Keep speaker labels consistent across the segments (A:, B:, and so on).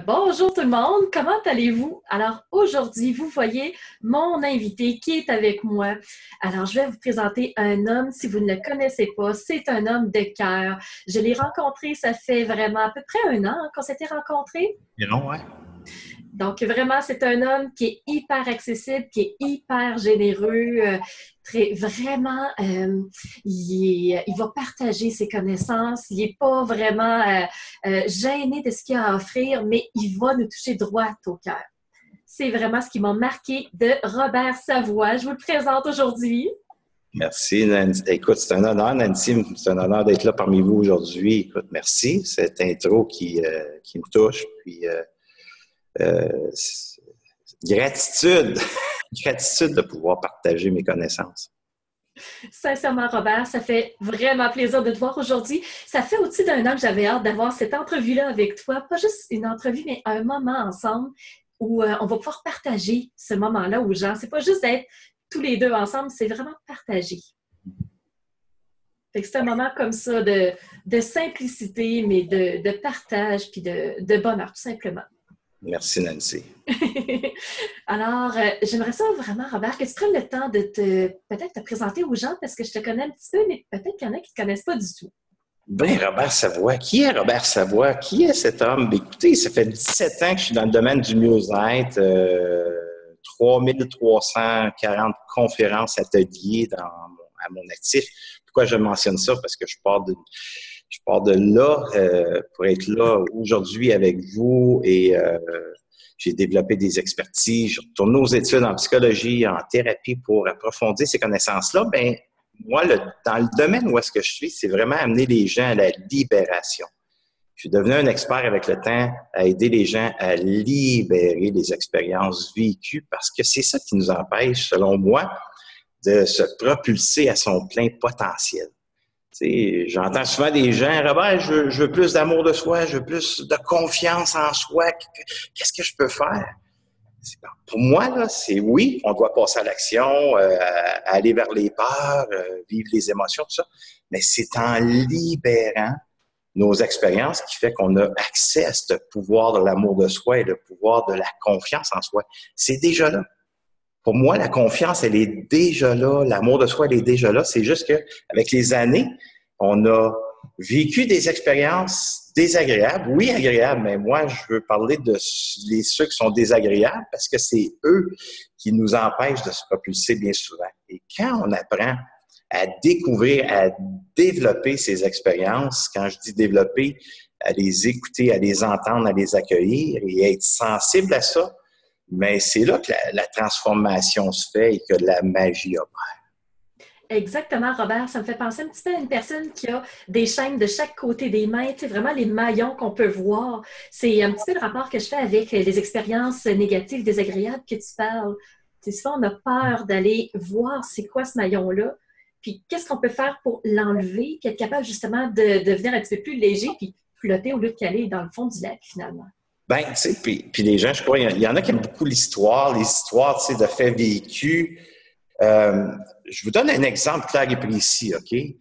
A: Bonjour tout le monde, comment allez-vous? Alors, aujourd'hui, vous voyez mon invité qui est avec moi. Alors, je vais vous présenter un homme, si vous ne le connaissez pas, c'est un homme de cœur. Je l'ai rencontré, ça fait vraiment à peu près un an qu'on s'était rencontrés.
B: Non, ouais.
A: Donc, vraiment, c'est un homme qui est hyper accessible, qui est hyper généreux, vraiment, il va partager ses connaissances, il n'est pas vraiment gêné de ce qu'il a à offrir, mais il va nous toucher droit au cœur. C'est vraiment ce qui m'a marqué de Robert Savoie. Je vous le présente aujourd'hui.
B: Merci, Nancy. Écoute, c'est un honneur, Nancy. C'est un honneur d'être là parmi vous aujourd'hui. Écoute, merci. Cette intro qui me touche. Puis, gratitude. Gratitude de pouvoir partager mes connaissances.
A: Sincèrement, Robert, ça fait vraiment plaisir de te voir aujourd'hui. Ça fait au-dessus d'un an que j'avais hâte d'avoir cette entrevue-là avec toi. Pas juste une entrevue, mais un moment ensemble où on va pouvoir partager ce moment-là aux gens. C'est pas juste d'être tous les deux ensemble, c'est vraiment partager. Fait que c'est un moment comme ça de simplicité, mais de partage puis de bonheur, tout simplement.
B: Merci, Nancy.
A: Alors, j'aimerais ça vraiment, Robert, que tu prennes le temps de peut-être te présenter aux gens parce que je te connais un petit peu, mais peut-être qu'il y en a qui ne te connaissent pas du tout.
B: Bien, Robert Savoie. Qui est Robert Savoie? Qui est cet homme? Bien, écoutez, ça fait 17 ans que je suis dans le domaine du mieux-être. 3340 conférences, ateliers à mon actif. Pourquoi je mentionne ça? Parce que je pars de là pour être là aujourd'hui avec vous et j'ai développé des expertises. Je retourne aux études en psychologie, en thérapie pour approfondir ces connaissances-là. Bien, moi, dans le domaine où est-ce que je suis, c'est vraiment amener les gens à la libération. Je suis devenu un expert avec le temps à aider les gens à libérer les expériences vécues parce que c'est ça qui nous empêche, selon moi, de se propulser à son plein potentiel. Tu sais, j'entends souvent des gens, Robert, je veux plus d'amour de soi, je veux plus de confiance en soi. Qu'est-ce que je peux faire? Pour moi, là, c'est oui, on doit passer à l'action, aller vers les peurs, vivre les émotions, tout ça, mais c'est en libérant nos expériences qui fait qu'on a accès à ce pouvoir de l'amour de soi et le pouvoir de la confiance en soi. C'est déjà là. Pour moi, la confiance, elle est déjà là. L'amour de soi, elle est déjà là. C'est juste qu'avec les années, on a vécu des expériences désagréables. Oui, agréables, mais moi, je veux parler de ceux qui sont désagréables parce que c'est eux qui nous empêchent de se propulser bien souvent. Et quand on apprend à découvrir, à développer ces expériences, quand je dis développer, à les écouter, à les entendre, à les accueillir et être sensible à ça, mais c'est là que la transformation se fait et que la magie opère.
A: Exactement, Robert. Ça me fait penser un petit peu à une personne qui a des chaînes de chaque côté des mains, tu sais, vraiment les maillons qu'on peut voir. C'est un petit peu le rapport que je fais avec les expériences négatives, désagréables que tu parles. Tu sais, souvent, on a peur d'aller voir c'est quoi ce maillon-là, puis qu'est-ce qu'on peut faire pour l'enlever, puis être capable justement de devenir un petit peu plus léger, puis flotter au lieu de caler dans le fond du lac, finalement.
B: Ben, tu sais, puis les gens, je crois, il y en a qui aiment beaucoup l'histoire, les histoires, tu sais, de faits vécus. Je vous donne un exemple clair et précis, OK? Tu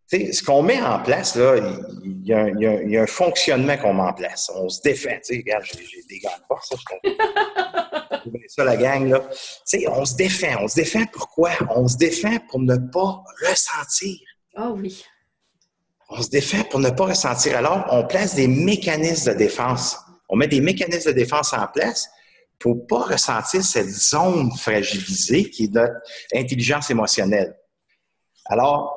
B: sais, ce qu'on met en place, là, il y a un fonctionnement qu'on met en place. On se défend, tu sais, regarde, j'ai des gants de force, c'est ça, la gang, là. Tu sais, on se défend. On se défend pourquoi? On se défend pour ne pas ressentir.
A: Ah oui.
B: On se défend pour ne pas ressentir. Alors, on place des mécanismes de défense. On met des mécanismes de défense en place pour ne pas ressentir cette zone fragilisée qui est notre intelligence émotionnelle. Alors,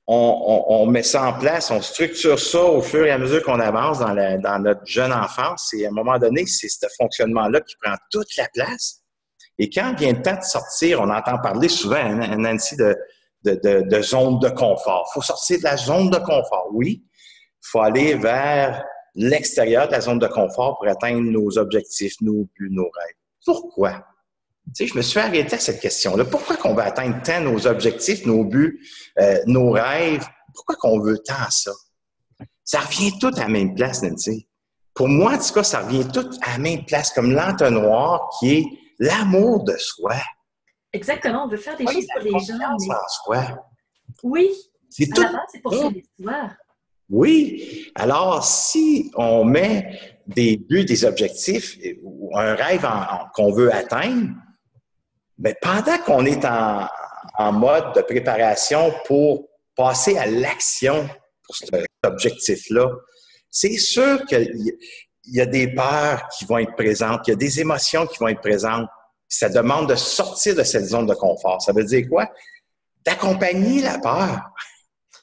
B: on met ça en place, on structure ça au fur et à mesure qu'on avance dans notre jeune enfance. Et à un moment donné, c'est ce fonctionnement-là qui prend toute la place. Et quand vient le temps de sortir, on entend parler souvent, Nancy, de zone de confort. Il faut sortir de la zone de confort, oui. Il faut aller vers l'extérieur de la zone de confort pour atteindre nos objectifs, nos buts, nos rêves. Pourquoi? Tu sais, je me suis arrêté à cette question-là. Pourquoi qu'on veut atteindre tant nos objectifs, nos buts, nos rêves? Pourquoi qu'on veut tant ça? Ça revient tout à la même place, Nancy. Pour moi, en tout cas, ça revient tout à la même place, comme l'entonnoir qui est l'amour de soi.
A: Exactement, on veut faire des choses pour les gens.
B: Mais... en soi.
A: Oui,
B: c'est
A: à
B: tout.
A: la base, c'est pour ça l'histoire.
B: Oui. Alors, si on met des buts, des objectifs ou un rêve qu'on veut atteindre, bien, pendant qu'on est en mode de préparation pour passer à l'action pour cet objectif-là, c'est sûr qu'il y a des peurs qui vont être présentes, il y a des émotions qui vont être présentes. Ça demande de sortir de cette zone de confort. Ça veut dire quoi? D'accompagner la peur.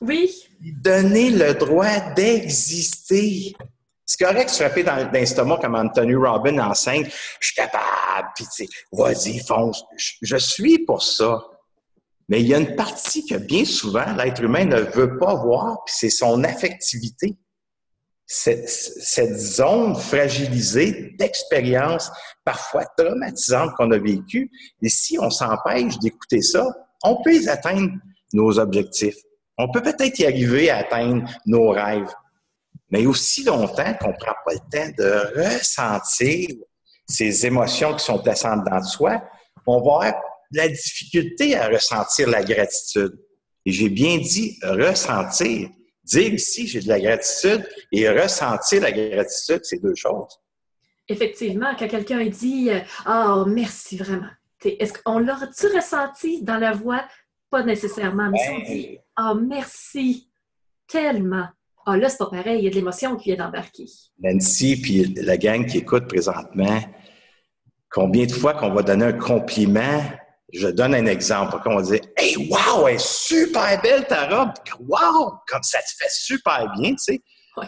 A: Oui.
B: Donner le droit d'exister. C'est correct de se frapper dans l'estomac comme Anthony Robbins enseigne. Je suis capable, puis tu sais, vas-y, fonce. Je suis pour ça. Mais il y a une partie que bien souvent, l'être humain ne veut pas voir, puis c'est son affectivité. Cette zone fragilisée d'expériences parfois traumatisantes qu'on a vécues. Et si on s'empêche d'écouter ça, on peut y atteindre nos objectifs. On peut peut-être y arriver à atteindre nos rêves. Mais aussi longtemps qu'on ne prend pas le temps de ressentir ces émotions qui sont plaçantes dans soi, on va avoir de la difficulté à ressentir la gratitude. Et j'ai bien dit ressentir. Dire ici, j'ai de la gratitude et ressentir la gratitude, c'est deux choses.
A: Effectivement, quand quelqu'un dit « Ah, merci vraiment », est-ce qu'on l'aura-tu ressenti dans la voix? Pas nécessairement. Mais si on dit « Ah, merci tellement », ah là, c'est pas pareil, il y a de l'émotion qui vient d'embarquer.
B: Nancy, puis la gang qui écoute présentement, combien de fois qu'on va donner un compliment, je donne un exemple, on va dire « Hey, wow, elle est super belle ta robe! Wow! Comme ça te fait super bien, tu sais! »
A: Oui.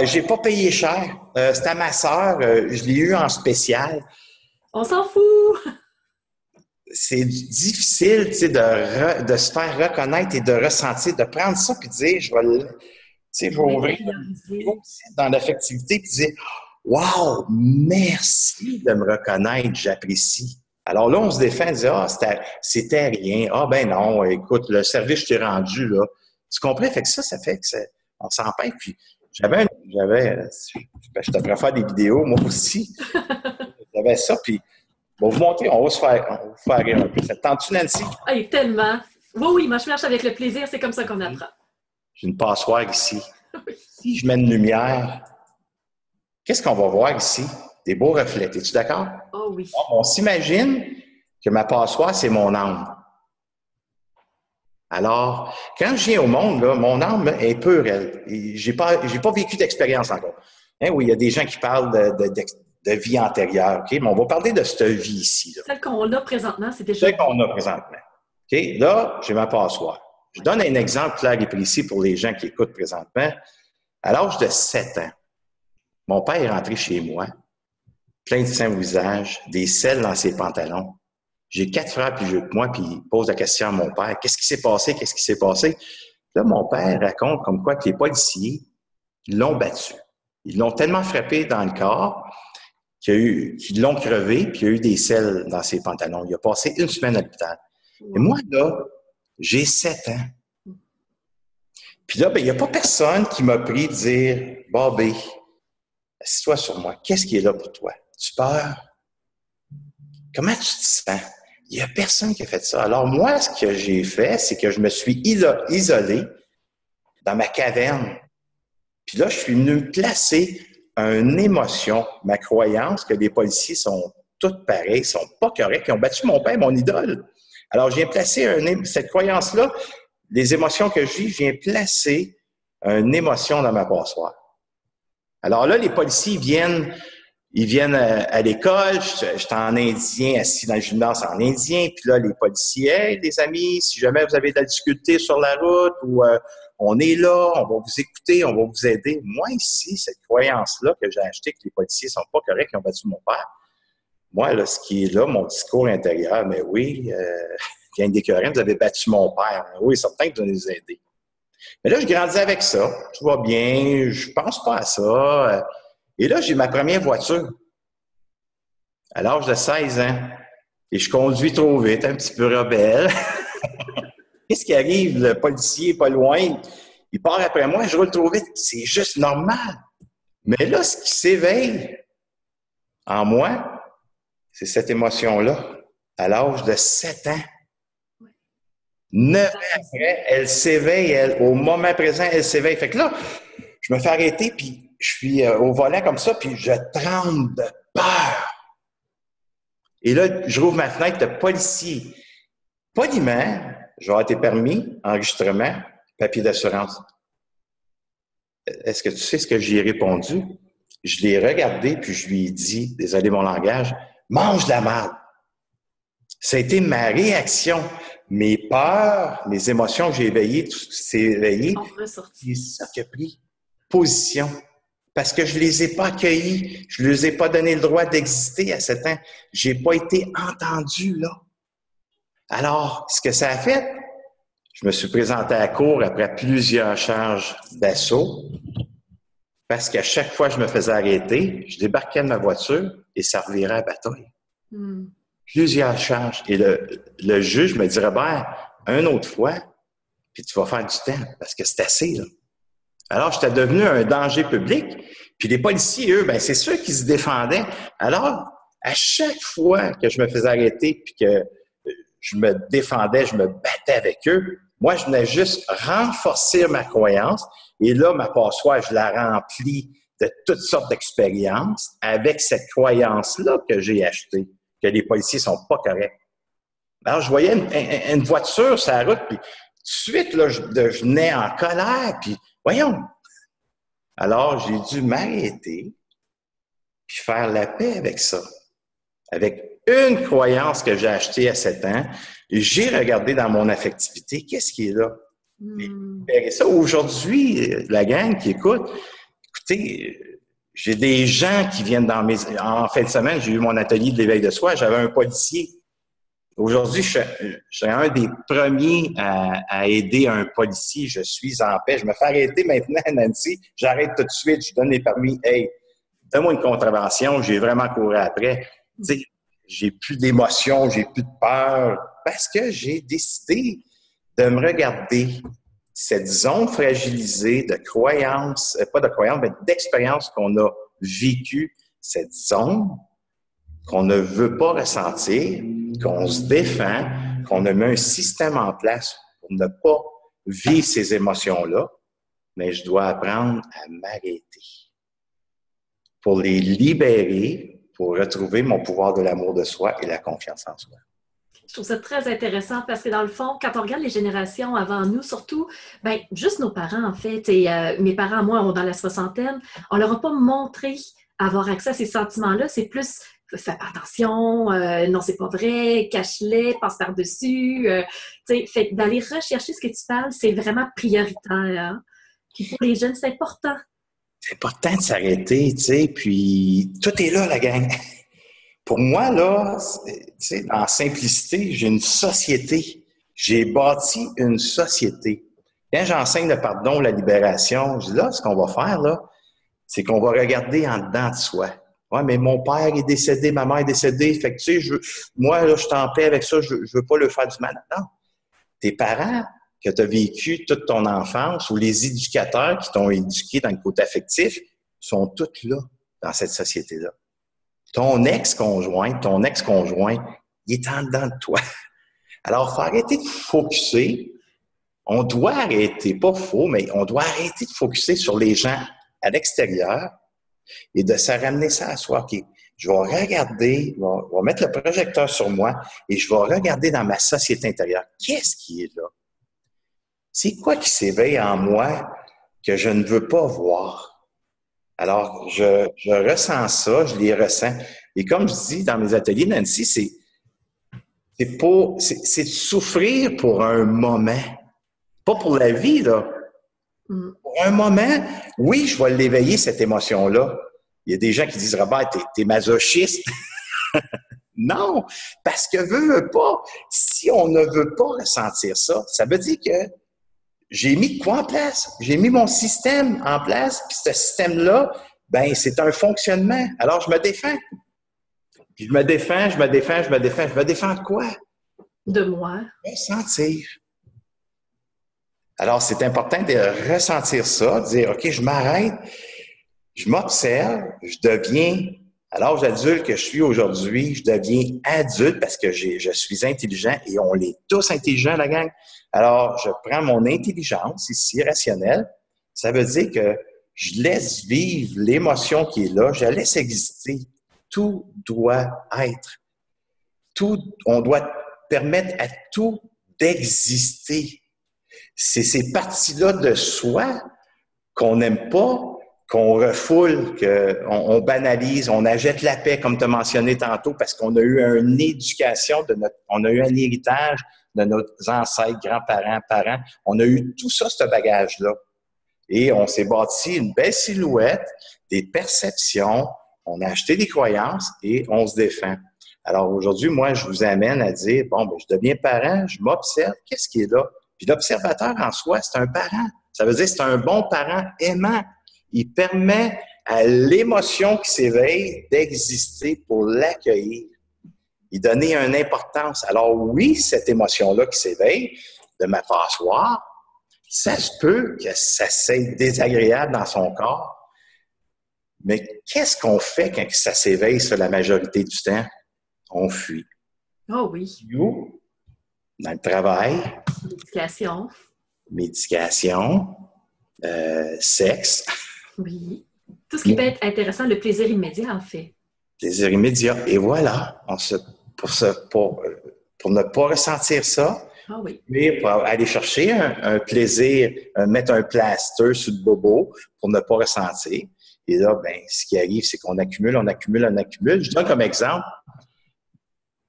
B: J'ai pas payé cher. C'était à ma sœur, je l'ai eu en spécial.
A: On s'en fout!
B: C'est difficile, tu sais, de se faire reconnaître et de ressentir, de prendre ça puis de dire, je vais ouvrir dans l'affectivité puis dire, wow, merci de me reconnaître, j'apprécie. Alors là, on se défend, on dit, c'était rien. Ah ben non, écoute, le service je t'ai rendu, là. Tu comprends? Fait que ça fait que on s'empêche. Puis je te ferai faire des vidéos, moi aussi. J'avais ça, puis on va vous montrer, on va vous faire rire un peu. Ça te tente-tu, Nancy?
A: Hey, tellement! Oui, moi je marche avec le plaisir, c'est comme ça qu'on apprend.
B: J'ai une passoire ici. Si je mets une lumière, qu'est-ce qu'on va voir ici? Des beaux reflets. Es-tu d'accord?
A: Oh oui.
B: On s'imagine que ma passoire, c'est mon âme. Alors, quand je viens au monde, là, mon âme est pure, elle. J'ai pas vécu d'expérience encore. Hein, oui, il y a des gens qui parlent de vie antérieure, OK? Mais on va parler de cette vie ici. Là.
A: Celle qu'on a présentement, c'est déjà...
B: Celle qu'on a présentement. OK? Là, j'ai ma passoire. Je donne un exemple clair et précis pour les gens qui écoutent présentement. À l'âge de 7 ans, mon père est rentré chez moi, plein de sang au visage, des selles dans ses pantalons. J'ai 4 frères plus vieux que moi, puis il pose la question à mon père. Qu'est-ce qui s'est passé? Qu'est-ce qui s'est passé? Là, mon père raconte comme quoi que les policiers l'ont battu. Ils l'ont tellement frappé dans le corps qu'ils l'ont crevé, puis il y a eu des selles dans ses pantalons. Il a passé 1 semaine à l'hôpital. Et moi, là, j'ai 7 ans. Puis là, il n'y a pas personne qui m'a pris de dire « Bobby, assis-toi sur moi. Qu'est-ce qui est là pour toi? Tu peur? Comment tu te sens? » Il n'y a personne qui a fait ça. Alors moi, ce que j'ai fait, c'est que je me suis isolé dans ma caverne. Puis là, je suis venu me placer une émotion, ma croyance que les policiers sont tous pareils, sont pas corrects, ils ont battu mon père, mon idole. Alors, je viens placer cette croyance-là, les émotions que je vis, je viens placer une émotion dans ma passoire. Alors là, les policiers ils viennent à l'école, j'étais en indien, assis dans le gymnase en indien, puis là, les policiers, « Hey, les amis, si jamais vous avez de la difficulté sur la route, ou on est là, on va vous écouter, on va vous aider. » Moi, ici, cette croyance-là que j'ai achetée, que les policiers sont pas corrects, ils ont battu mon père, moi, là, ce qui est là, mon discours intérieur, mais oui, gang d'écœurants, vous avez battu mon père. Oui, certain que vous allez nous aider. Mais là, je grandis avec ça. Tout va bien, je pense pas à ça. Et là, j'ai ma première voiture à l'âge de 16 ans. Et je conduis trop vite, un petit peu rebelle. Qu'est-ce qui arrive? Le policier est pas loin. Il part après moi, je roule trop vite. C'est juste normal. Mais là, ce qui s'éveille en moi, c'est cette émotion-là, à l'âge de 7 ans. 9 ans après, elle s'éveille, au moment présent, elle s'éveille. Fait que là, je me fais arrêter, puis je suis au volant comme ça, puis je tremble de peur. Et là, je rouvre ma fenêtre, le policier. Poliment, je vais avoir tes permis, enregistrement, papier d'assurance. Est-ce que tu sais ce que j'y ai répondu? Je l'ai regardé, puis je lui ai dit, désolé mon langage, mange de la merde. Ça a été ma réaction. Mes peurs, mes émotions que j'ai éveillées, tout ce qui s'est éveillé, c'est ça qui a pris position. Parce que je les ai pas accueillis, je ne leur ai pas donné le droit d'exister à 7 ans. J'ai pas été entendu, là. Alors, ce que ça a fait, je me suis présenté à la cour après plusieurs charges d'assaut, parce qu'à chaque fois que je me faisais arrêter, je débarquais de ma voiture et ça revirait à bataille. Plusieurs charges. Et le juge me dit, Robert, une autre fois, puis tu vas faire du temps, parce que c'est assez, là. Alors, j'étais devenu un danger public. Puis les policiers, eux, ben c'est ceux qui se défendaient. Alors, à chaque fois que je me faisais arrêter puis que je me défendais, je me battais avec eux, moi, je venais juste renforcer ma croyance. Et là, ma passoire, je la remplis de toutes sortes d'expériences avec cette croyance-là que j'ai achetée, que les policiers sont pas corrects. Alors, je voyais une voiture sur la route, puis tout de suite, là, je venais en colère, puis voyons. Alors, j'ai dû m'arrêter puis faire la paix avec ça. Avec une croyance que j'ai achetée à 7 ans, j'ai regardé dans mon affectivité, qu'est-ce qui est là? Et ça, aujourd'hui, la gang qui écoute, écoutez, j'ai des gens qui viennent en fin de semaine, j'ai eu mon atelier de l'éveil de soi, j'avais un policier. Aujourd'hui, je suis un des premiers à aider un policier. Je suis en paix. Je me fais arrêter maintenant, Nancy. J'arrête tout de suite. Je donne les permis. Hey, donne-moi une contravention. J'ai vraiment couru après. Tu sais, j'ai plus d'émotion, j'ai plus de peur parce que j'ai décidé de me regarder cette zone fragilisée de croyances, pas de croyances, mais d'expériences qu'on a vécues, cette zone qu'on ne veut pas ressentir, qu'on se défend, qu'on a mis un système en place pour ne pas vivre ces émotions-là, mais je dois apprendre à m'arrêter pour les libérer, pour retrouver mon pouvoir de l'amour de soi et la confiance en soi.
A: Je trouve ça très intéressant parce que dans le fond, quand on regarde les générations avant nous, surtout, ben juste nos parents en fait, et mes parents, moi, dans la soixantaine, on leur a pas montré avoir accès à ces sentiments-là. C'est plus fais attention, non, c'est pas vrai, cache-les, passe par-dessus. Fait d'aller rechercher ce que tu parles, c'est vraiment prioritaire. Hein? Puis pour les jeunes, c'est important.
B: C'est important de s'arrêter, tu sais, puis tout est là, la gang. Pour moi, là, tu sais, en simplicité, j'ai une société. J'ai bâti une société. Quand j'enseigne le pardon, la libération, je dis là, ce qu'on va faire, là, c'est qu'on va regarder en dedans de soi. Ouais, mais mon père est décédé, ma mère est décédée, fait que tu sais, moi, là, je suis en paix avec ça, je veux pas leur faire du mal. Non. Tes parents que tu as vécu toute ton enfance ou les éducateurs qui t'ont éduqué dans le côté affectif sont tous là, dans cette société-là. Ton ex-conjoint, il est en dedans de toi. Alors, il faut arrêter de focusser. On doit arrêter, pas faux, mais on doit arrêter de focusser sur les gens à l'extérieur et de se ramener ça à soi. OK, je vais regarder, je vais mettre le projecteur sur moi et je vais regarder dans ma société intérieure. Qu'est-ce qui est là? C'est quoi qui s'éveille en moi que je ne veux pas voir? Alors, je ressens ça, je les ressens. Et comme je dis dans mes ateliers, Nancy, c'est de souffrir pour un moment. Pas pour la vie, là. Pour un moment, oui, je vais l'éveiller, cette émotion-là. Il y a des gens qui disent, Robert, t'es masochiste. Non, parce que veux pas. Si on ne veut pas ressentir ça, ça veut dire que j'ai mis quoi en place? J'ai mis mon système en place, puis ce système-là, ben c'est un fonctionnement. Alors, je me défends. Puis je me défends. Je me défends de quoi?
A: De moi.
B: Ressentir. Alors, c'est important de ressentir ça, de dire, OK, je m'arrête, je m'observe, je deviens, à l'âge adulte que je suis aujourd'hui, je deviens adulte parce que je suis intelligent et on est tous intelligents, la gang. Alors, je prends mon intelligence ici, rationnelle. Ça veut dire que je laisse vivre l'émotion qui est là, je la laisse exister. Tout doit être. On doit permettre à tout d'exister. C'est ces parties-là de soi qu'on n'aime pas, qu'on refoule, qu'on banalise, on achète la paix, comme tu as mentionné tantôt, parce qu'on a eu une éducation, on a eu un héritage de nos ancêtres, grands-parents, parents. On a eu tout ça, ce bagage-là. Et on s'est bâti une belle silhouette, des perceptions, on a acheté des croyances et on se défend. Alors aujourd'hui, moi, je vous amène à dire, bon, ben, je deviens parent, je m'observe, qu'est-ce qui est là? Puis l'observateur en soi, c'est un parent. Ça veut dire que c'est un bon parent aimant. Il permet à l'émotion qui s'éveille d'exister pour l'accueillir. Il donner une importance. Alors oui, cette émotion-là qui s'éveille de ma passoire, ça se peut que ça soit désagréable dans son corps. Mais qu'est-ce qu'on fait quand ça s'éveille sur la majorité du temps? On fuit.
A: Oh oui.
B: Nous, dans le travail. Médication. Sexe.
A: Oui. Tout ce qui peut être intéressant, le plaisir immédiat, en fait.
B: Plaisir immédiat. Et voilà, pour ne pas ressentir ça, mais pour aller chercher un plaisir, mettre un plaster sur le bobo pour ne pas ressentir. Et là, ben, ce qui arrive, c'est qu'on accumule. Je donne comme exemple,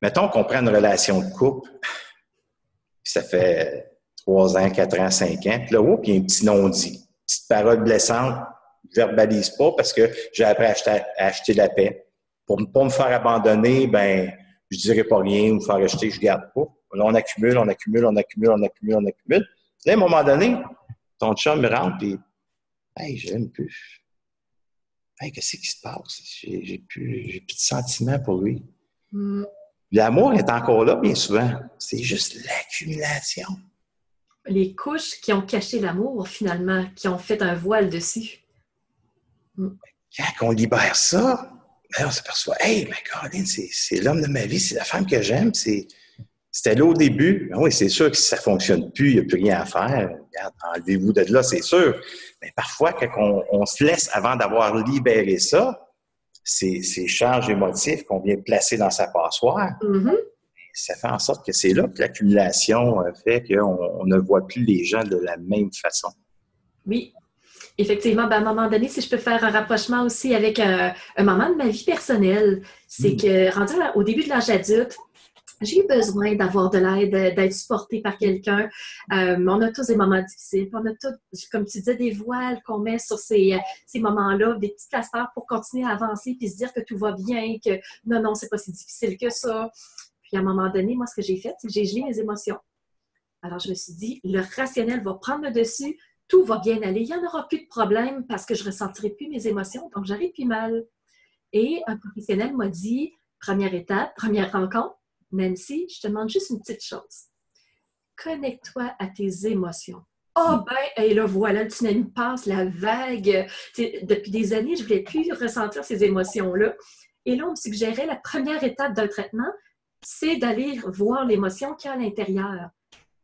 B: mettons qu'on prend une relation de couple, puis ça fait 3 ans, 4 ans, 5 ans, puis là, il y a un petit non-dit, petite parole blessante, je ne verbalise pas parce que j'ai appris à acheter la paix. Pour ne pas me faire abandonner, ben, je ne dirai pas rien ou me faire acheter, je ne garde pas. Là, on accumule. Là, à un moment donné, ton chum me rentre et hey, je l'aime plus. Hey, qu'est-ce qui se passe? J'ai plus de sentiments pour lui. L'amour est encore là, bien souvent. C'est juste l'accumulation.
A: Les couches qui ont caché l'amour, finalement, qui ont fait un voile dessus.
B: Quand on libère ça, on s'aperçoit, hey, mais Caroline, c'est l'homme de ma vie, c'est la femme que j'aime, c'était là au début. Ben oui, c'est sûr que si ça ne fonctionne plus, il n'y a plus rien à faire. Regarde, enlevez-vous de là, c'est sûr. Mais parfois, quand on se laisse, avant d'avoir libéré ça, ces charges émotives qu'on vient placer dans sa passoire, ça fait en sorte que c'est là que l'accumulation fait qu'on ne voit plus les gens de la même façon.
A: Oui. Effectivement, ben à un moment donné, si je peux faire un rapprochement aussi avec un moment de ma vie personnelle, c'est que rendu au début de l'âge adulte, j'ai eu besoin d'avoir de l'aide, d'être supportée par quelqu'un. On a tous des moments difficiles. On a tous, comme tu disais, des voiles qu'on met sur ces moments-là, des petits plasters pour continuer à avancer puis se dire que tout va bien, que non, c'est pas si difficile que ça. Puis à un moment donné, moi, ce que j'ai fait, c'est que j'ai gelé mes émotions. Alors, je me suis dit, le rationnel va prendre le dessus, tout va bien aller. Il n'y en aura plus de problème parce que je ne ressentirai plus mes émotions, donc j'aurai plus mal. Et un professionnel m'a dit, première étape, première rencontre, Nancy, je te demande juste une petite chose. Connecte-toi à tes émotions. Et là, voilà, le tsunami passe, la vague. Depuis des années, je ne voulais plus ressentir ces émotions-là. Et là, on me suggérait la première étape d'un traitement, c'est d'aller voir l'émotion qu'il y a à l'intérieur.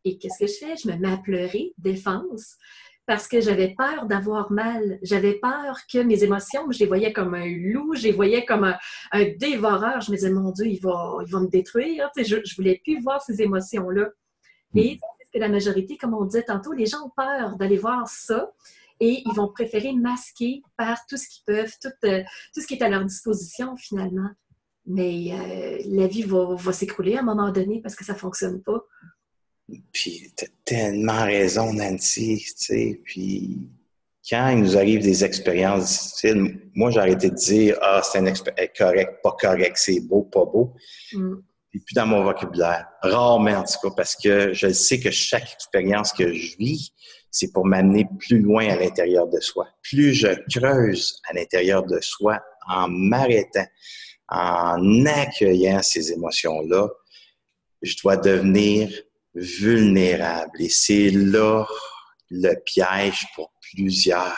A: Et qu'est-ce que je fais? Je me mets à pleurer, défense, parce que j'avais peur d'avoir mal. J'avais peur que mes émotions, je les voyais comme un loup, je les voyais comme un dévoreur. Je me disais, mon Dieu, il va me détruire. Je ne voulais plus voir ces émotions-là. Et c'est ce que la majorité, comme on disait tantôt, les gens ont peur d'aller voir ça et ils vont préférer masquer par tout ce qu'ils peuvent, tout ce qui est à leur disposition finalement. Mais la vie va s'écrouler à un moment donné parce que ça ne fonctionne pas.
B: Puis, tu as tellement raison, Nancy, tu sais. Puis, quand il nous arrive des expériences difficiles, moi, j'ai arrêté de dire « Ah, c'est une expérience correct, pas correct, c'est beau, pas beau. » Et puis, dans mon vocabulaire, rarement en tout cas, parce que je sais que chaque expérience que je vis, c'est pour m'amener plus loin à l'intérieur de soi. Plus je creuse à l'intérieur de soi en m'arrêtant, en accueillant ces émotions-là, je dois devenir vulnérable. Et c'est là le piège pour plusieurs.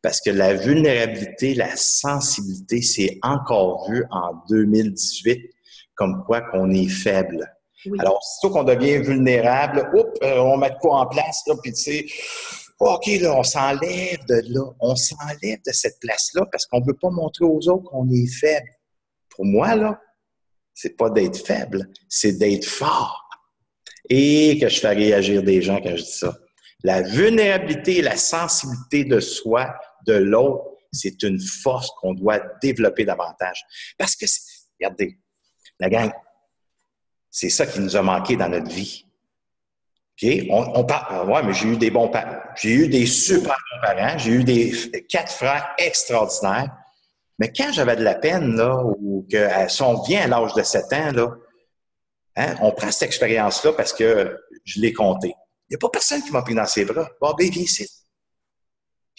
B: Parce que la vulnérabilité, la sensibilité, c'est encore vu en 2018 comme quoi qu'on est faible. Oui. Alors, surtout qu'on devient vulnérable, on met de quoi en place, là, puis tu sais, OK, là, on s'enlève de là. On s'enlève de cette place-là parce qu'on ne veut pas montrer aux autres qu'on est faible. Pour moi, là, c'est pas d'être faible, c'est d'être fort. Et que je fais réagir des gens quand je dis ça. La vulnérabilité et la sensibilité de soi, de l'autre, c'est une force qu'on doit développer davantage. Parce que, regardez, la gang, c'est ça qui nous a manqué dans notre vie. OK? On parle, ouais, mais j'ai eu des bons parents. J'ai eu des super bons parents. J'ai eu des 4 frères extraordinaires. Mais quand j'avais de la peine, là, ou que si on vient à l'âge de 7 ans, là, hein, on prend cette expérience-là parce que je l'ai comptée. Il n'y a pas personne qui m'a pris dans ses bras. Bon, ben, viens ici.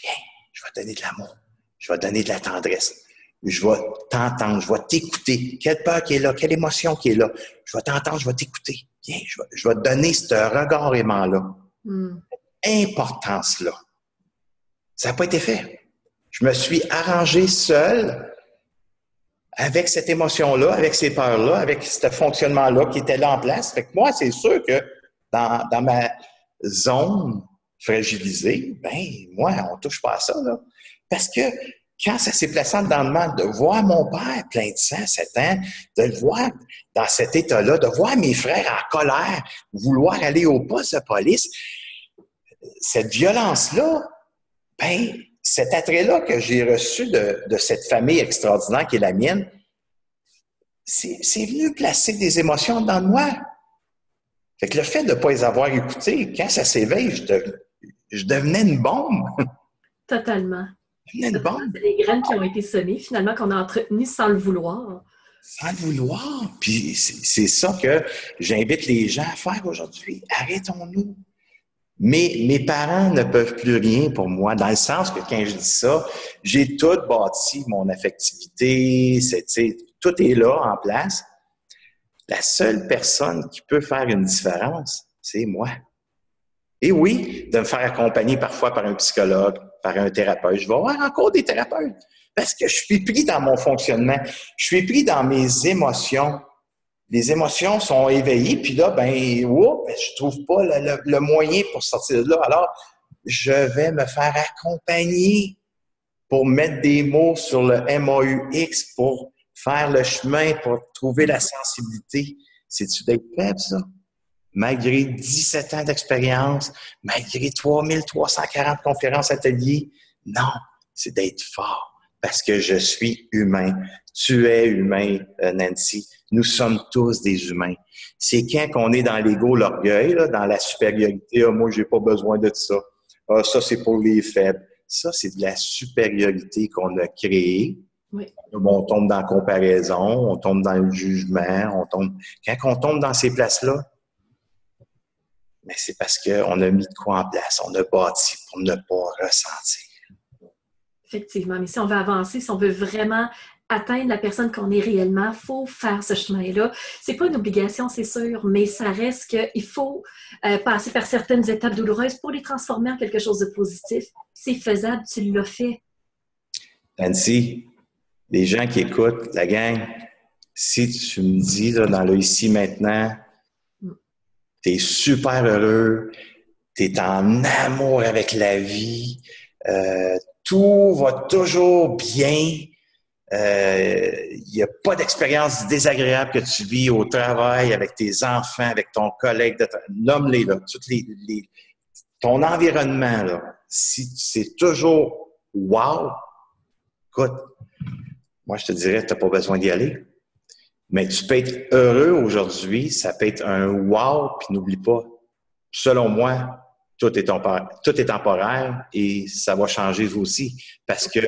B: Viens, je vais te donner de l'amour. Je vais te donner de la tendresse. Je vais t'entendre, je vais t'écouter. Quelle peur qui est là, quelle émotion qui est là. Je vais t'entendre, je vais t'écouter. Viens, je vais te donner ce regard aimant-là. Importance-là. Ça n'a pas été fait. Je me suis arrangé seul avec cette émotion-là, avec ces peurs-là, avec ce fonctionnement-là qui était là en place. Fait que moi, c'est sûr que dans ma zone fragilisée, ben moi, on touche pas à ça, là. Parce que quand ça s'est placé en dedans de moi, de voir mon père plein de sang, 7 ans, de le voir dans cet état-là, de voir mes frères en colère, vouloir aller au poste de police, cette violence-là, ben, cet attrait-là que j'ai reçu de cette famille extraordinaire qui est la mienne, c'est venu placer des émotions dans moi. Fait que le fait de ne pas les avoir écoutées, quand ça s'éveille, je devenais une bombe.
A: Totalement.
B: Je devenais une bombe.
A: C'est des graines qui ont été semées, finalement, qu'on a entretenues sans le vouloir.
B: Sans le vouloir. Puis c'est ça que j'invite les gens à faire aujourd'hui. Arrêtons-nous. Mais mes parents ne peuvent plus rien pour moi, dans le sens que quand je dis ça, j'ai tout bâti, mon affectivité, tout est là en place. La seule personne qui peut faire une différence, c'est moi. Et oui, de me faire accompagner parfois par un psychologue, par un thérapeute. Je vais avoir encore des thérapeutes parce que je suis pris dans mon fonctionnement. Je suis pris dans mes émotions. Les émotions sont éveillées, puis là, je trouve pas le moyen pour sortir de là. Alors, je vais me faire accompagner pour mettre des mots sur le MAUX, pour faire le chemin, pour trouver la sensibilité. C'est-tu d'être faible, ça? Malgré 17 ans d'expérience, malgré 3340 conférences, ateliers, non, c'est d'être fort. Parce que je suis humain. Tu es humain, Nancy. Nous sommes tous des humains. C'est quand on est dans l'ego, l'orgueil, là, dans la supériorité. Ah, moi, j'ai pas besoin de ça. Ah, ça, c'est pour les faibles. Ça, c'est de la supériorité qu'on a créée.
A: Oui.
B: On tombe dans la comparaison, on tombe dans le jugement, Quand on tombe dans ces places-là, mais c'est parce qu'on a mis de quoi en place. On a bâti pour ne pas ressentir.
A: Effectivement, mais si on veut avancer, si on veut vraiment atteindre la personne qu'on est réellement, il faut faire ce chemin-là. C'est pas une obligation, c'est sûr, mais ça reste qu'il faut passer par certaines étapes douloureuses pour les transformer en quelque chose de positif. C'est faisable, tu l'as fait.
B: Nancy, les gens qui écoutent, la gang, si tu me dis là, dans le ici maintenant, tu es super heureux, tu es en amour avec la vie, tout va toujours bien. Il n'y a pas d'expérience désagréable que tu vis au travail, avec tes enfants, avec ton collègue. Nomme-les, là, ton environnement, là. Si c'est toujours « wow », écoute, moi, je te dirais, tu n'as pas besoin d'y aller. Mais tu peux être heureux aujourd'hui, ça peut être un « wow », puis n'oublie pas, selon moi, tout est temporaire et ça va changer aussi. Parce que,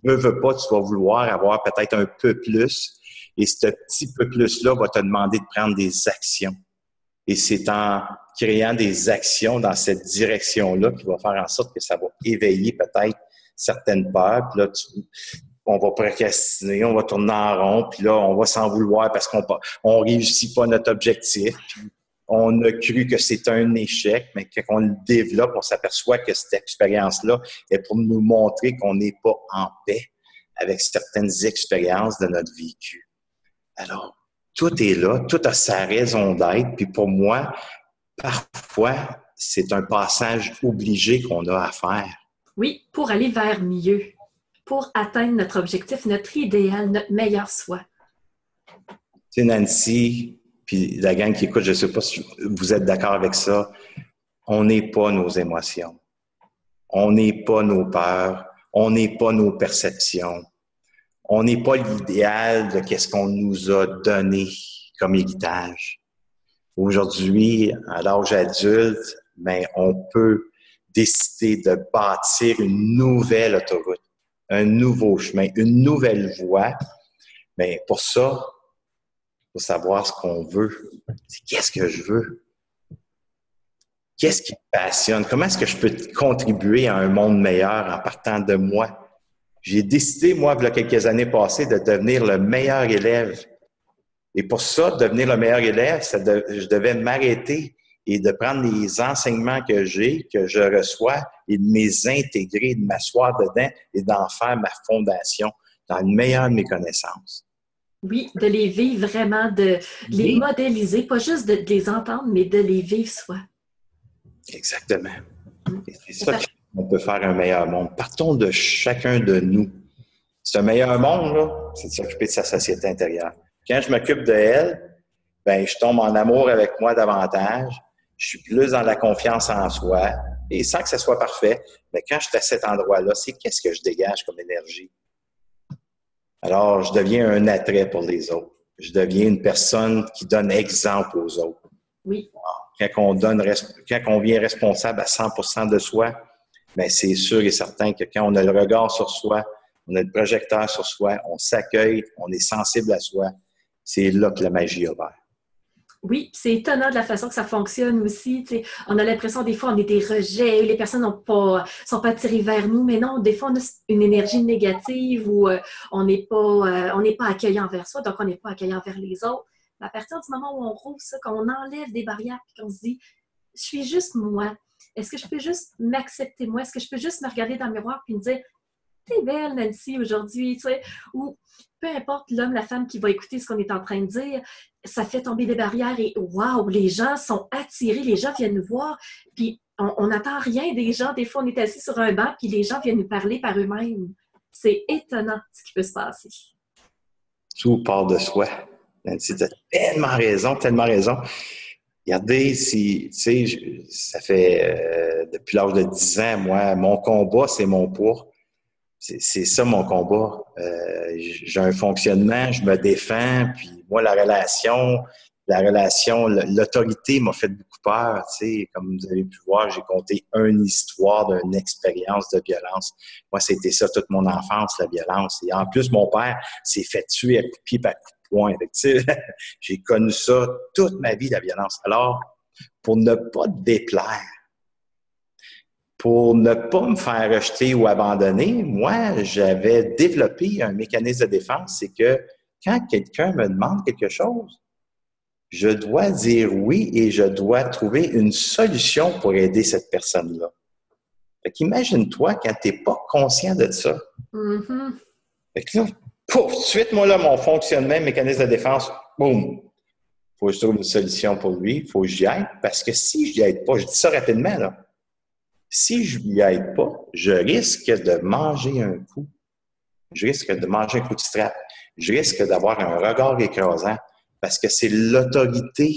B: veux pas, tu vas vouloir avoir peut-être un peu plus et ce petit peu plus-là va te demander de prendre des actions. Et c'est en créant des actions dans cette direction-là qui va faire en sorte que ça va éveiller peut-être certaines peurs. Puis là, on va procrastiner, on va tourner en rond, puis là, on va s'en vouloir parce qu'on réussit pas notre objectif. Puis on a cru que c'est un échec, mais quand on le développe, on s'aperçoit que cette expérience-là est pour nous montrer qu'on n'est pas en paix avec certaines expériences de notre vécu. Alors, tout est là, tout a sa raison d'être, puis pour moi, parfois, c'est un passage obligé qu'on a à faire.
A: Oui, pour aller vers mieux, pour atteindre notre objectif, notre idéal, notre meilleur soi.
B: Tu sais, Nancy, puis la gang qui écoute, je ne sais pas si vous êtes d'accord avec ça, on n'est pas nos émotions, on n'est pas nos peurs, on n'est pas nos perceptions, on n'est pas l'idéal de qu'est-ce qu'on nous a donné comme héritage. Aujourd'hui, à l'âge adulte, ben, on peut décider de bâtir une nouvelle autoroute, un nouveau chemin, une nouvelle voie. Mais pour ça, il faut savoir ce qu'on veut. C'est qu'est-ce que je veux? Qu'est-ce qui me passionne? Comment est-ce que je peux contribuer à un monde meilleur en partant de moi? J'ai décidé, moi, il y a quelques années passées, de devenir le meilleur élève. Et pour ça, devenir le meilleur élève, je devais m'arrêter et de prendre les enseignements que j'ai, que je reçois, et de les intégrer, de m'asseoir dedans et d'en faire ma fondation dans une meilleure de mes connaissances.
A: Oui, de les vivre vraiment, de les modéliser, pas juste de les entendre, mais de les vivre soi.
B: Exactement. Et c'est ça qu'on peut faire un meilleur monde. Partons de chacun de nous. C'est un meilleur monde, là, c'est de s'occuper de sa société intérieure. Quand je m'occupe de elle, ben, je tombe en amour avec moi davantage. Je suis plus dans la confiance en soi. Et sans que ce soit parfait, mais quand je suis à cet endroit-là, c'est qu'est-ce que je dégage comme énergie? Alors, je deviens un attrait pour les autres. Je deviens une personne qui donne exemple aux autres.
A: Oui.
B: Quand on vient responsable à 100% de soi, bien, c'est sûr et certain que quand on a le regard sur soi, on a le projecteur sur soi, on s'accueille, on est sensible à soi, c'est là que la magie opère.
A: Oui, c'est étonnant de la façon que ça fonctionne aussi. T'sais. On a l'impression des fois on est des rejets, les personnes sont pas attirées vers nous, mais non, des fois on a une énergie négative ou on n'est pas accueillant envers soi, donc on n'est pas accueillant envers les autres. Mais à partir du moment où on rouvre ça, qu'on enlève des barrières et qu'on se dit « je suis juste moi », est-ce que je peux juste m'accepter moi? Est-ce que je peux juste me regarder dans le miroir et me dire « t'es belle Nancy aujourd'hui », tu sais, ou peu importe l'homme, la femme qui va écouter ce qu'on est en train de dire, ça fait tomber des barrières et waouh, les gens sont attirés, les gens viennent nous voir, puis on n'attend rien des gens. Des fois, on est assis sur un banc, puis les gens viennent nous parler par eux-mêmes. C'est étonnant ce qui peut se passer.
B: Tout part de soi. Tu as tellement raison, tellement raison. Regardez, tu sais, ça fait depuis l'âge de 10 ans, moi, mon combat, c'est mon poids. C'est ça mon combat. J'ai un fonctionnement, je me défends, puis moi, l'autorité m'a fait beaucoup peur. Tu sais, comme vous avez pu voir, j'ai conté une histoire d'une expérience de violence. Moi, c'était ça toute mon enfance, la violence. Et en plus, mon père s'est fait tuer à coups de pied par coups de poing. J'ai connu ça toute ma vie, la violence. Alors, pour ne pas déplaire, pour ne pas me faire rejeter ou abandonner, moi, j'avais développé un mécanisme de défense, c'est que quand quelqu'un me demande quelque chose, je dois dire oui et je dois trouver une solution pour aider cette personne-là. Fait qu'imagine-toi quand tu n'es pas conscient de ça.
A: Mm-hmm.
B: Fait que là, pouf, tout de suite, moi, là, mon fonctionnement, mécanisme de défense, boum! Faut que je trouve une solution pour lui, il faut que j'y aide, parce que si je n'y aide pas, je dis ça rapidement, là, si je ne lui aide pas, je risque de manger un coup. Je risque de manger un coup de strap. Je risque d'avoir un regard écrasant parce que c'est l'autorité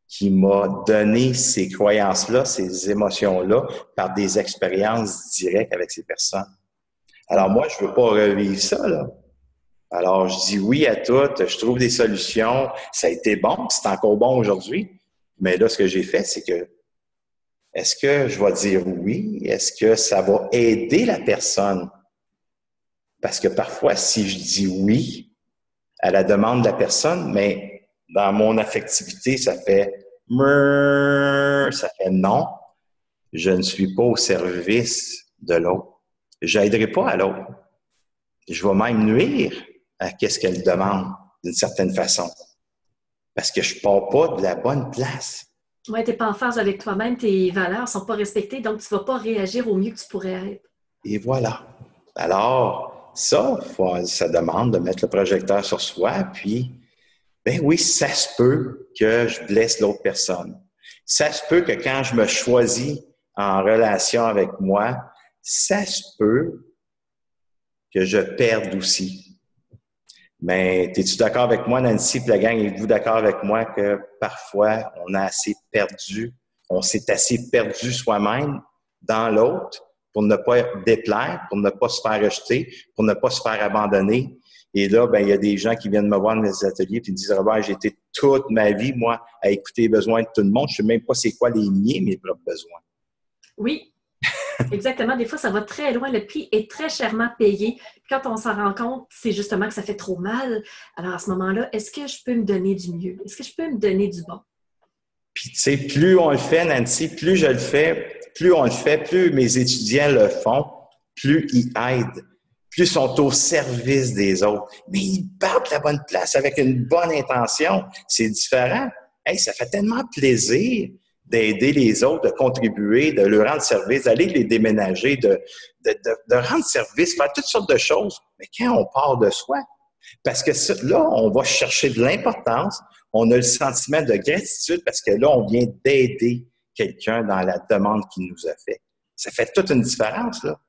B: qui m'a donné ces croyances-là, ces émotions-là, par des expériences directes avec ces personnes. Alors moi, je ne veux pas revivre ça, là. Alors, je dis oui à tout, je trouve des solutions. Ça a été bon, c'est encore bon aujourd'hui. Mais là, ce que j'ai fait, c'est que est-ce que je vais dire oui? Est-ce que ça va aider la personne? Parce que parfois, si je dis oui à la demande de la personne, mais dans mon affectivité, ça fait non. Je ne suis pas au service de l'autre. Je n'aiderai pas à l'autre. Je vais même nuire à ce qu'elle demande d'une certaine façon. Parce que je ne pars pas de la bonne place.
A: Oui, tu n'es pas en phase avec toi-même, tes valeurs ne sont pas respectées, donc tu ne vas pas réagir au mieux que tu pourrais être.
B: Et voilà. Alors, ça demande de mettre le projecteur sur soi, puis, ben oui, ça se peut que je blesse l'autre personne. Ça se peut que quand je me choisis en relation avec moi, ça se peut que je perde aussi. Mais es-tu d'accord avec moi, Nancy, puis la gang, êtes-vous d'accord avec moi que parfois, on s'est assez perdu soi-même dans l'autre pour ne pas déplaire, pour ne pas se faire rejeter, pour ne pas se faire abandonner. Et là, ben, il y a des gens qui viennent me voir dans les ateliers et disent, Robert, j'ai été toute ma vie, moi, à écouter les besoins de tout le monde. Je ne sais même pas c'est quoi les miens, mes propres besoins.
A: Oui, exactement. Des fois, ça va très loin. Le prix est très chèrement payé. Quand on s'en rend compte, c'est justement que ça fait trop mal. Alors, à ce moment-là, est-ce que je peux me donner du mieux? Est-ce que je peux me donner du bon?
B: Puis, tu sais, plus on le fait, Nancy, plus je le fais, plus on le fait, plus mes étudiants le font, plus ils aident, plus ils sont au service des autres. Mais ils partent de la bonne place avec une bonne intention. C'est différent. Hey, ça fait tellement plaisir d'aider les autres, de contribuer, de leur rendre service, d'aller les déménager, de rendre service, faire toutes sortes de choses. Mais quand on part de soi, parce que ça, là, on va chercher de l'importance, on a le sentiment de gratitude parce que là, on vient d'aider quelqu'un dans la demande qu'il nous a fait. Ça fait toute une différence, là.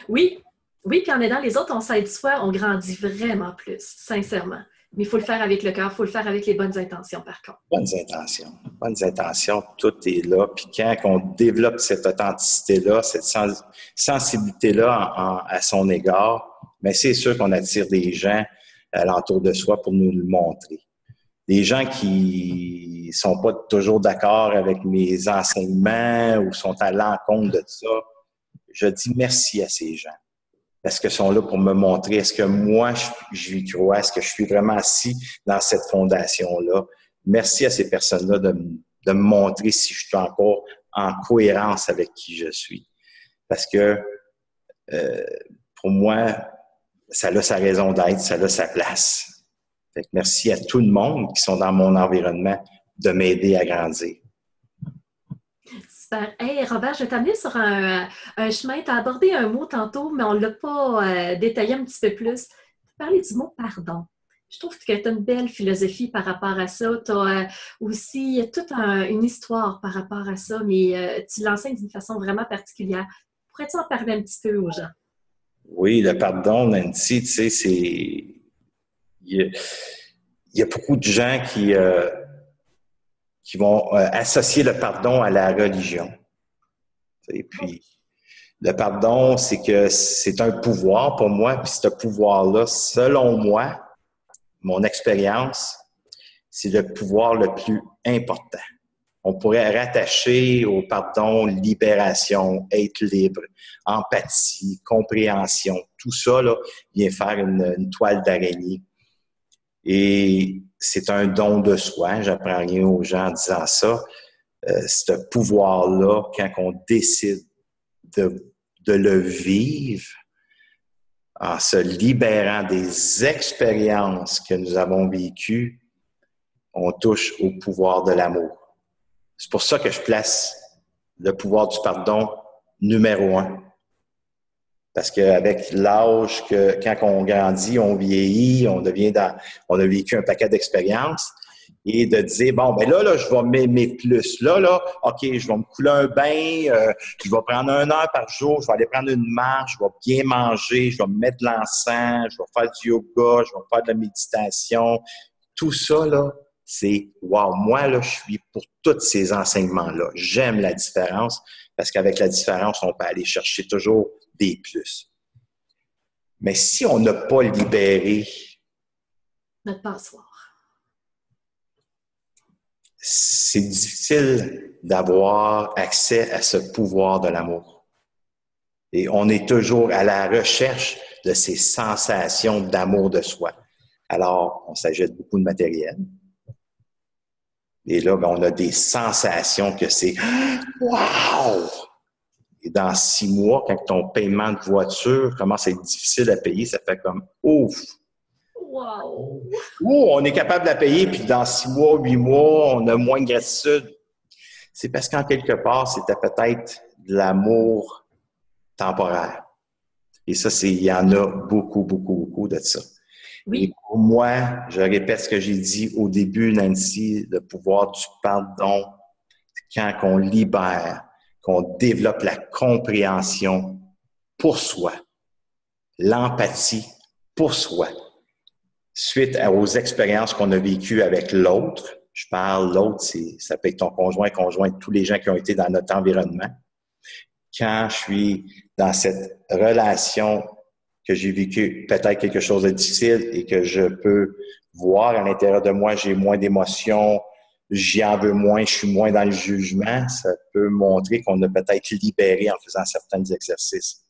A: Oui, oui, puis en aidant les autres, on s'aide soi, on grandit vraiment plus, sincèrement. Mais il faut le faire avec le cœur, il faut le faire avec les bonnes intentions, par contre.
B: Bonnes intentions, tout est là. Puis quand on développe cette authenticité-là, cette sensibilité-là à son égard, bien, c'est sûr qu'on attire des gens alentour de soi pour nous le montrer. Des gens qui sont pas toujours d'accord avec mes enseignements ou sont à l'encontre de ça, je dis merci à ces gens. Parce qu'ils sont là pour me montrer est-ce que moi, je y crois, est-ce que je suis vraiment assis dans cette fondation-là. Merci à ces personnes-là de me montrer si je suis encore en cohérence avec qui je suis. Parce que pour moi, ça a sa raison d'être, ça a sa place. Fait que merci à tout le monde qui sont dans mon environnement de m'aider à grandir.
A: Super. Hey, Robert, je vais t'amener sur un chemin. Tu as abordé un mot tantôt, mais on ne l'a pas détaillé un petit peu plus. Tu as parlé du mot pardon. Je trouve que tu as une belle philosophie par rapport à ça. Tu as aussi toute une histoire par rapport à ça, mais tu l'enseignes d'une façon vraiment particulière. Pourrais-tu en parler un petit peu aux gens?
B: Oui, le pardon, Nancy, tu sais, c'est... Il y a beaucoup de gens qui vont associer le pardon à la religion. Et puis, le pardon, c'est que c'est un pouvoir pour moi, puis ce pouvoir-là, selon moi, mon expérience, c'est le pouvoir le plus important. On pourrait rattacher au pardon libération, être libre, empathie, compréhension. Tout ça là, vient faire une toile d'araignée. Et c'est un don de soi. J'apprends rien aux gens en disant ça. Ce pouvoir-là, quand on décide de le vivre en se libérant des expériences que nous avons vécues, on touche au pouvoir de l'amour. C'est pour ça que je place le pouvoir du pardon numéro 1. Parce qu'avec l'âge, quand on grandit, on vieillit, on a vécu un paquet d'expériences. Et de dire, bon, ben là, je vais m'aimer plus. Là, OK, je vais me couler un bain, je vais prendre 1 heure par jour, je vais aller prendre une marche, je vais bien manger, je vais me mettre de l'encens, je vais faire du yoga, je vais faire de la méditation. Tout ça, là, c'est wow, moi, là, je suis pour tous ces enseignements-là. J'aime la différence parce qu'avec la différence, on peut aller chercher toujours des plus. Mais si on n'a pas libéré
A: notre passoire,
B: c'est difficile d'avoir accès à ce pouvoir de l'amour. Et on est toujours à la recherche de ces sensations d'amour de soi. Alors, on s'achète beaucoup de matériel. Et là, ben, on a des sensations que c'est « wow ». Et dans 6 mois, quand ton paiement de voiture commence à être difficile à payer, ça fait comme « ouf ».
A: wow!
B: Ou on est capable de la payer, puis dans 6 mois, 8 mois, on a moins de gratitude. C'est parce qu'en quelque part, c'était peut-être de l'amour temporaire. Et ça, il y en a beaucoup, beaucoup, beaucoup de ça.
A: Oui.
B: Et pour moi, je répète ce que j'ai dit au début, Nancy, le pouvoir du pardon. quand on libère, qu'on développe la compréhension pour soi, l'empathie pour soi, suite aux expériences qu'on a vécues avec l'autre. Je parle, l'autre, ça peut être ton conjoint, conjointe, tous les gens qui ont été dans notre environnement. Quand je suis dans cette relation que j'ai vécu peut-être quelque chose de difficile et que je peux voir à l'intérieur de moi, j'ai moins d'émotions, j'y en veux moins, je suis moins dans le jugement, ça peut montrer qu'on a peut-être libéré en faisant certains exercices.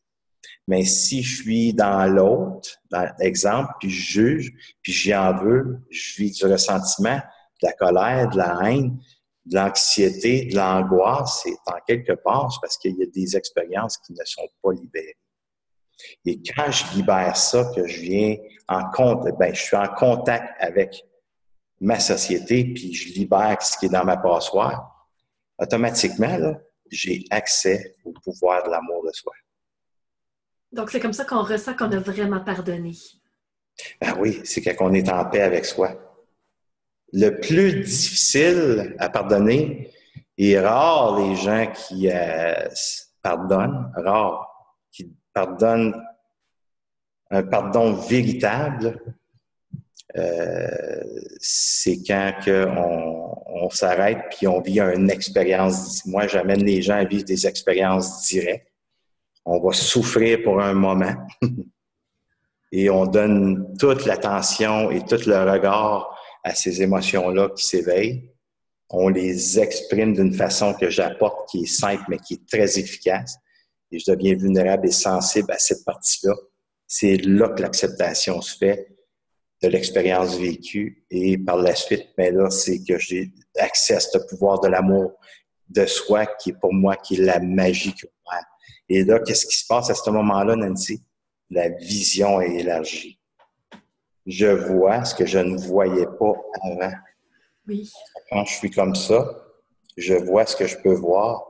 B: Mais si je suis dans l'autre, dans l'exemple, puis je juge, puis j'y en veux, je vis du ressentiment, de la colère, de la haine, de l'anxiété, de l'angoisse, c'est en quelque part parce qu'il y a des expériences qui ne sont pas libérées. Et quand je libère ça, que je viens je suis en contact avec ma société, puis je libère ce qui est dans ma passoire, automatiquement, là, j'ai accès au pouvoir de l'amour de soi.
A: Donc, c'est comme ça qu'on ressent qu'on a vraiment pardonné.
B: Ben oui, c'est quand on est en paix avec soi. Le plus difficile à pardonner, et rare les gens qui pardonnent, qui pardonnent un pardon véritable, c'est quand on s'arrête puis on vit une expérience. Moi, j'amène les gens à vivre des expériences directes. On va souffrir pour un moment et on donne toute l'attention et tout le regard à ces émotions-là qui s'éveillent. On les exprime d'une façon que j'apporte, qui est simple, mais qui est très efficace. Et je deviens vulnérable et sensible à cette partie-là. C'est là que l'acceptation se fait de l'expérience vécue. Et par la suite, mais là, c'est que j'ai accès à ce pouvoir de l'amour de soi qui est pour moi, qui est la magie que je vois. Et là, qu'est-ce qui se passe à ce moment-là, Nancy? La vision est élargie. Je vois ce que je ne voyais pas avant.
A: Oui.
B: Quand je suis comme ça, je vois ce que je peux voir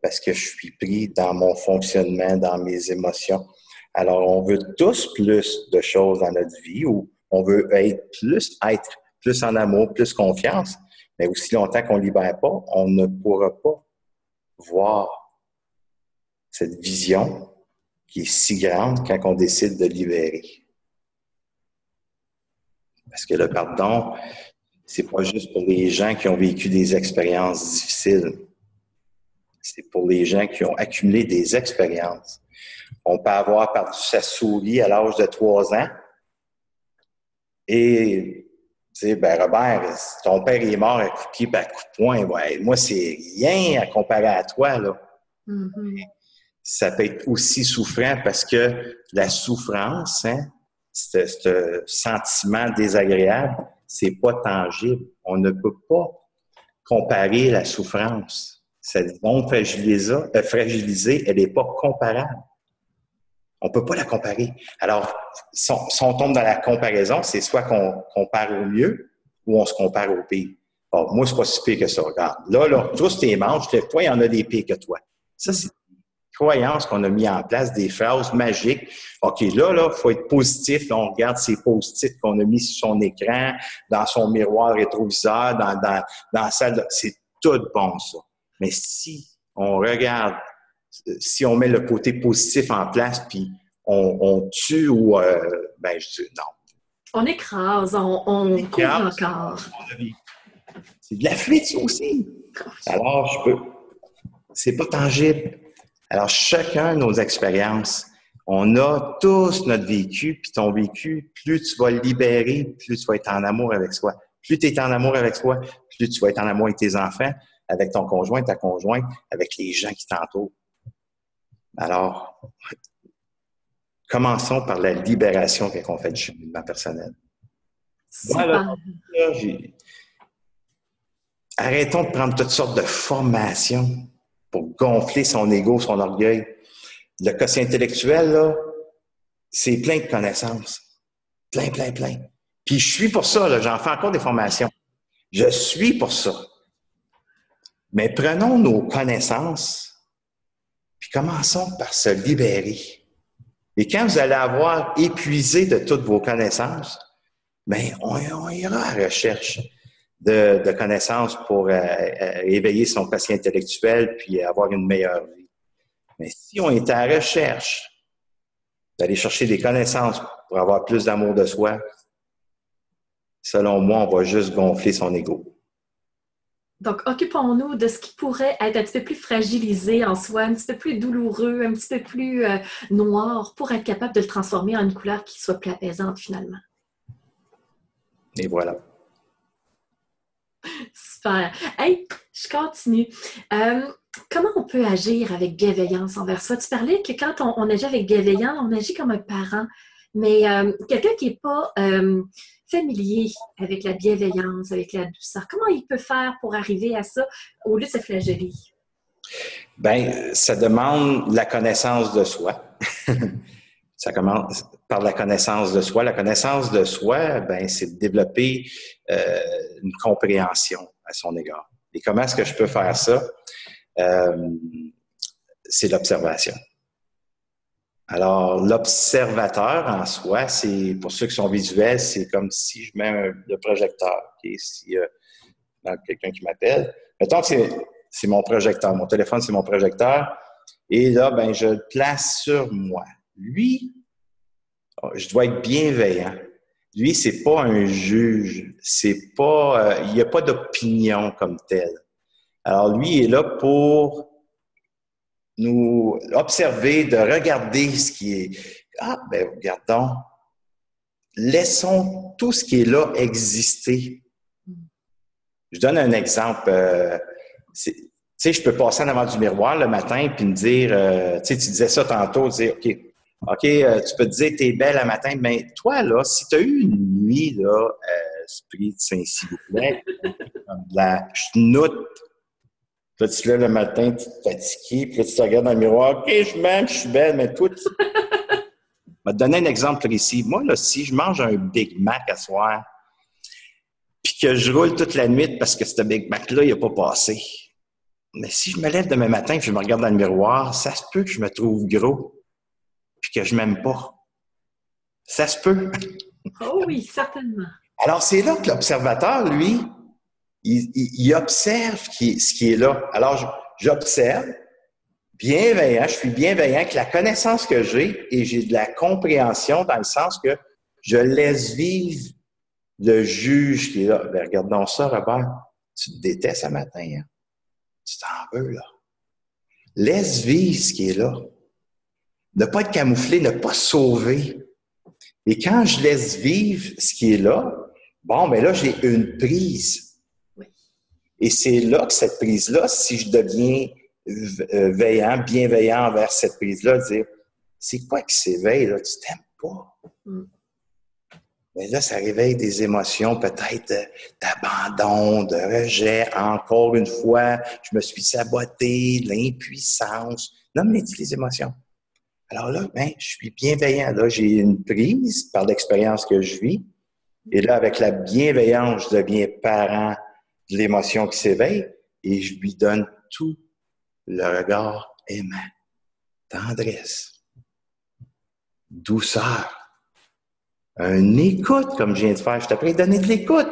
B: parce que je suis pris dans mon fonctionnement, dans mes émotions. Alors, on veut tous plus de choses dans notre vie ou on veut être plus en amour, plus confiance, mais aussi longtemps qu'on ne libère pas, on ne pourra pas voir cette vision qui est si grande quand on décide de libérer. Parce que le pardon, c'est pas juste pour les gens qui ont vécu des expériences difficiles. C'est pour les gens qui ont accumulé des expériences. On peut avoir perdu sa souris à l'âge de 3 ans et tu sais, ben Robert, ton père est mort à coup de pied et à coup de poing. Ouais, moi, c'est rien à comparer à toi, là.
A: Mm-hmm.
B: Ça peut être aussi souffrant parce que la souffrance, ce sentiment désagréable, c'est pas tangible. On ne peut pas comparer la souffrance. Cette zone fragilisée, elle n'est pas comparable. On ne peut pas la comparer. Alors, si on tombe dans la comparaison, c'est soit qu'on compare au mieux ou on se compare au pire. Bon, moi, c'est pas si pire que ça. Regarde, là, tous tes manches, toi, il y en a des pires que toi. Ça, c'est des croyances qu'on a mis en place, des phrases magiques. OK, là, il faut être positif. Là, on regarde ces post-it qu'on a mis sur son écran, dans son miroir rétroviseur, dans la salle. C'est tout bon, ça. Mais si on regarde, si on met le côté positif en place, puis on tue ou, je dis non.
A: On écrase, on couvre encore.
B: C'est de la fuite, ça aussi. Alors, c'est pas tangible. Alors, chacun de nos expériences, on a tous notre vécu, puis ton vécu, plus tu vas le libérer, plus tu vas être en amour avec soi. Plus tu es en amour avec soi, plus tu vas être en amour avec tes enfants, avec ton conjoint, ta conjointe, avec les gens qui t'entourent. Alors, commençons par la libération quand on fait du cheminement personnel.
A: Super.
B: Arrêtons de prendre toutes sortes de formations pour gonfler son ego, son orgueil. Le quotient intellectuel, là, c'est plein de connaissances. Plein. Puis je suis pour ça, là, j'en fais encore des formations. Je suis pour ça. Mais prenons nos connaissances, puis commençons par se libérer. Et quand vous allez avoir épuisé de toutes vos connaissances, bien, on ira à la recherche de connaissances pour éveiller son quotient intellectuel puis avoir une meilleure vie. Mais si on est à la recherche d'aller chercher des connaissances pour avoir plus d'amour de soi, selon moi, on va juste gonfler son ego.
A: Donc, occupons-nous de ce qui pourrait être un petit peu plus fragilisé en soi, un petit peu plus douloureux, un petit peu plus noir, pour être capable de le transformer en une couleur qui soit plus apaisante finalement.
B: Et voilà.
A: Super. Hey, je continue. Comment on peut agir avec bienveillance envers soi? Tu parlais que quand on agit avec bienveillance, on agit comme un parent. Mais quelqu'un qui n'est pas familier avec la bienveillance, avec la douceur, comment il peut faire pour arriver à ça au lieu de se flageller?
B: Bien, ça demande la connaissance de soi. Ça commence par la connaissance de soi. La connaissance de soi, ben, c'est de développer une compréhension à son égard. Et comment est-ce que je peux faire ça? C'est l'observation. Alors, l'observateur en soi, c'est pour ceux qui sont visuels, c'est comme si je mets le projecteur. Okay? Si quelqu'un qui m'appelle, mettons que c'est mon projecteur. Mon téléphone, c'est mon projecteur. Et là, ben, je le place sur moi. Lui, je dois être bienveillant. Lui, c'est pas un juge. C'est pas, il n'y a pas d'opinion comme telle. Alors, lui, il est là pour nous observer, de regarder ce qui est. Ah, ben, regardons. Laissons tout ce qui est là exister. Je donne un exemple. Tu sais, je peux passer en avant du miroir le matin puis me dire, tu sais, tu disais ça tantôt, dire, OK, tu peux te dire, t'es belle le matin, mais toi, là, si tu as eu une nuit, là, esprit de Saint, s'il vous plaît, de la chenoute, là, tu te lèves le matin, tu te fatigues, puis là, tu te regardes dans le miroir, OK, je m'aime, je suis belle, mais toi, tu... Je vais te donner un exemple précis. Moi, là, si je mange un Big Mac à soir, puis que je roule toute la nuit parce que ce Big Mac-là, il n'a pas passé. Mais si je me lève demain matin et que je me regarde dans le miroir, ça se peut que je me trouve gros puis que je m'aime pas. Ça se peut.
A: Oh oui, certainement.
B: Alors, c'est là que l'observateur, lui, il observe ce qui est là. Alors, j'observe, bienveillant, je suis bienveillant avec la connaissance que j'ai et j'ai de la compréhension dans le sens que je laisse vivre le juge qui est là. Ben, regarde donc ça, Robert. Tu te détestes ce matin, hein? Tu t'en veux, là. Laisse vivre ce qui est là. Ne pas être camouflé, ne pas se sauver. Et quand je laisse vivre ce qui est là, bon, ben là, j'ai une prise.
A: Oui.
B: Et c'est là que cette prise-là, si je deviens bienveillant envers cette prise-là, dire, c'est quoi qui s'éveille, là? Tu t'aimes pas. Mais là, ça réveille des émotions peut-être d'abandon, de rejet. Encore une fois, je me suis saboté, l'impuissance. Nomme-les les émotions. Alors là, ben, je suis bienveillant. Là, j'ai une prise par l'expérience que je vis. Et là, avec la bienveillance, je deviens parent de l'émotion qui s'éveille et je lui donne tout le regard aimant, tendresse, douceur. Un écoute, comme je viens de faire. Je t'apprends à donner de l'écoute.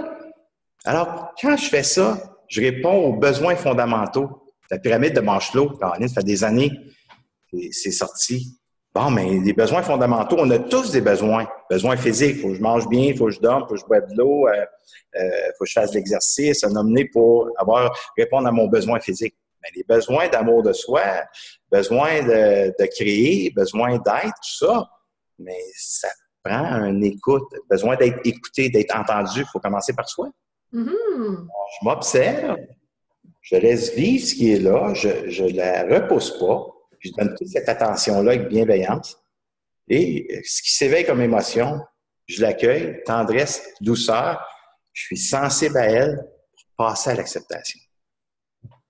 B: Alors, quand je fais ça, je réponds aux besoins fondamentaux. La pyramide de Maslow, ça fait des années, c'est sorti. Bon, mais les besoins fondamentaux, on a tous des besoins. Besoins physiques, il faut que je mange bien, il faut que je dorme, il faut que je boive de l'eau, il faut que je fasse de l'exercice, un amener pour répondre à mon besoin physique. Mais les besoins d'amour de soi, besoin de créer, besoin d'être, tout ça, mais ça prend une écoute, besoin d'être écouté, d'être entendu. Il faut commencer par soi.
A: Mm-hmm.
B: Je m'observe, je laisse vivre ce qui est là, je ne la repousse pas, je donne toute cette attention-là avec bienveillance. Et ce qui s'éveille comme émotion, je l'accueille, tendresse, douceur, je suis sensible à elle pour passer à l'acceptation.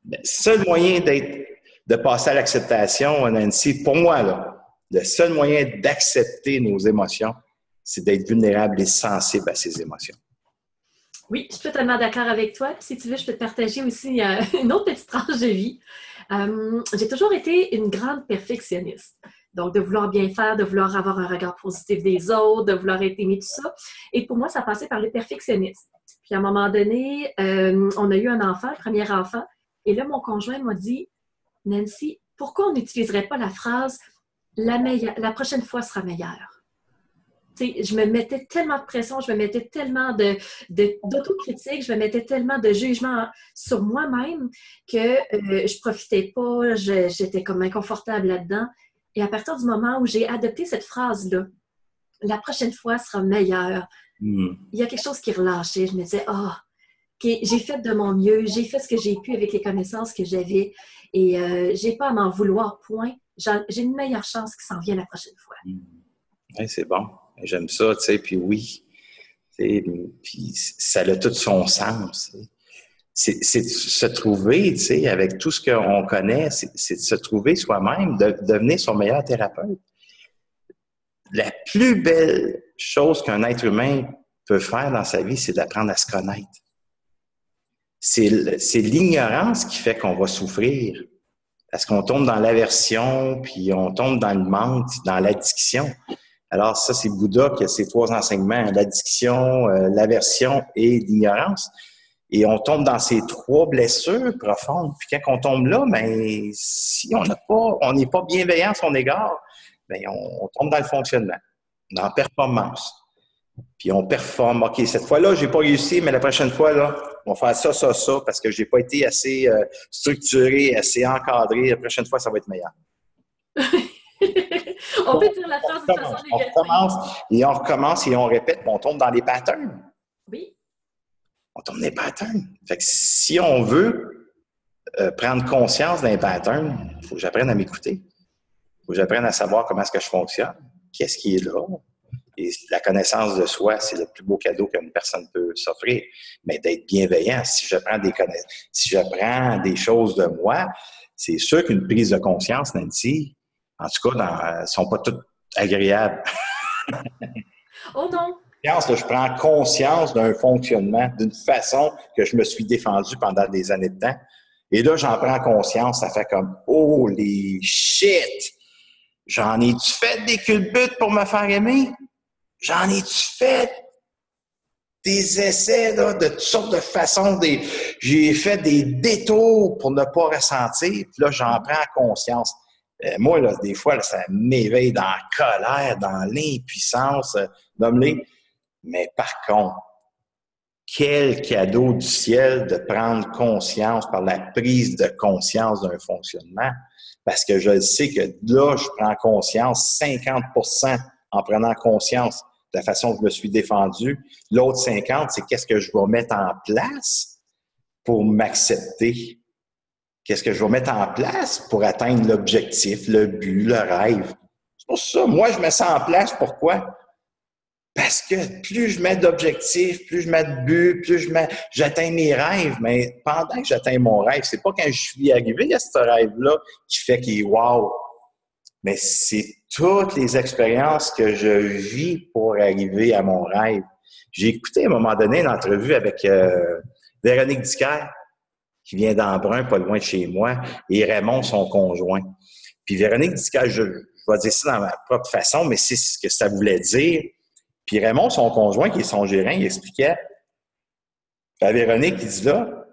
B: Le seul moyen de passer à l'acceptation, Nancy, pour moi, là, le seul moyen d'accepter nos émotions, c'est d'être vulnérable et sensible à ces émotions.
A: Oui, je suis totalement d'accord avec toi. Si tu veux, je peux te partager aussi une autre petite tranche de vie. J'ai toujours été une grande perfectionniste. Donc, de vouloir bien faire, de vouloir avoir un regard positif des autres, de vouloir être aimé, tout ça. Et pour moi, ça passait par le perfectionnisme. Puis à un moment donné, on a eu un enfant, le premier enfant. Et là, mon conjoint m'a dit, Nancy, pourquoi on n'utiliserait pas la phrase la prochaine fois sera meilleure? Tu sais, je me mettais tellement de pression, je me mettais tellement d'autocritique, je me mettais tellement de jugement sur moi-même que je profitais pas, j'étais comme inconfortable là-dedans. Et à partir du moment où j'ai adopté cette phrase-là, la prochaine fois sera meilleure, il y a quelque chose qui relâchait. Je me disais, OK, j'ai fait de mon mieux, j'ai fait ce que j'ai pu avec les connaissances que j'avais et j'ai pas à m'en vouloir, point. J'ai une meilleure chance qui s'en vient la prochaine fois.
B: Ouais, c'est bon. J'aime ça, tu sais, puis oui. Puis ça a tout son sens. C'est de se trouver, tu sais, avec tout ce qu'on connaît, c'est de se trouver soi-même, de devenir son meilleur thérapeute. La plus belle chose qu'un être humain peut faire dans sa vie, c'est d'apprendre à se connaître. C'est l'ignorance qui fait qu'on va souffrir. Parce qu'on tombe dans l'aversion, puis on tombe dans le manque, dans l'addiction. Alors ça, c'est Bouddha qui a ces 3 enseignements, l'addiction, l'aversion et l'ignorance. Et on tombe dans ces 3 blessures profondes. Puis quand on tombe là, ben, si on n'est pas bienveillant à son égard, ben, on tombe dans le fonctionnement, dans la performance. Puis on performe. OK, cette fois-là, j'ai pas réussi, mais la prochaine fois, là, on va faire ça, parce que j'ai pas été assez structuré, assez encadré. La prochaine fois, ça va être meilleur.
A: On peut dire la phrase de façon négative.
B: On recommence et on répète, puis on tombe dans des patterns.
A: Oui.
B: On tombe dans des patterns. Fait que si on veut prendre conscience d'un pattern, il faut que j'apprenne à m'écouter. Il faut que j'apprenne à savoir comment est-ce que je fonctionne. Qu'est-ce qui est là? Et la connaissance de soi, c'est le plus beau cadeau qu'une personne peut s'offrir. Mais d'être bienveillant, si j'apprends des choses de moi, c'est sûr qu'une prise de conscience, Nancy, en tout cas, ne sont pas toutes agréables.
A: Oh non!
B: Je prends conscience d'un fonctionnement, d'une façon que je me suis défendu pendant des années de temps. Et là, j'en prends conscience, ça fait comme « Holy shit! J'en ai-tu fait des culbutes pour me faire aimer? J'en ai-tu fait des essais là, de toutes sortes de façons? J'ai fait des détours pour ne pas ressentir. Puis là, j'en prends conscience. Moi, là, des fois, là, ça m'éveille dans la colère, dans l'impuissance, nomme-les. Mais par contre, quel cadeau du ciel de prendre conscience par la prise de conscience d'un fonctionnement. Parce que je sais que là, je prends conscience 50% en prenant conscience de la façon que je me suis défendu. L'autre 50, c'est qu'est-ce que je vais mettre en place pour m'accepter. Qu'est-ce que je vais mettre en place pour atteindre l'objectif, le but, le rêve. C'est pour ça, moi, je mets ça en place. Pourquoi? Parce que plus je mets d'objectifs, plus je mets de buts, plus j'atteins mes rêves. Mais pendant que j'atteins mon rêve, c'est pas quand je suis arrivé à ce rêve-là qui fait qu'il est wow. Mais c'est toutes les expériences que je vis pour arriver à mon rêve. J'ai écouté à un moment donné une entrevue avec Véronique Dicker, qui vient d'Embrun, pas loin de chez moi, et Raymond, son conjoint. Puis Véronique Dicker, je vais dire ça dans ma propre façon, mais c'est ce que ça voulait dire. Puis Raymond, son conjoint, qui est son gérant, il expliquait à Véronique, il dit là,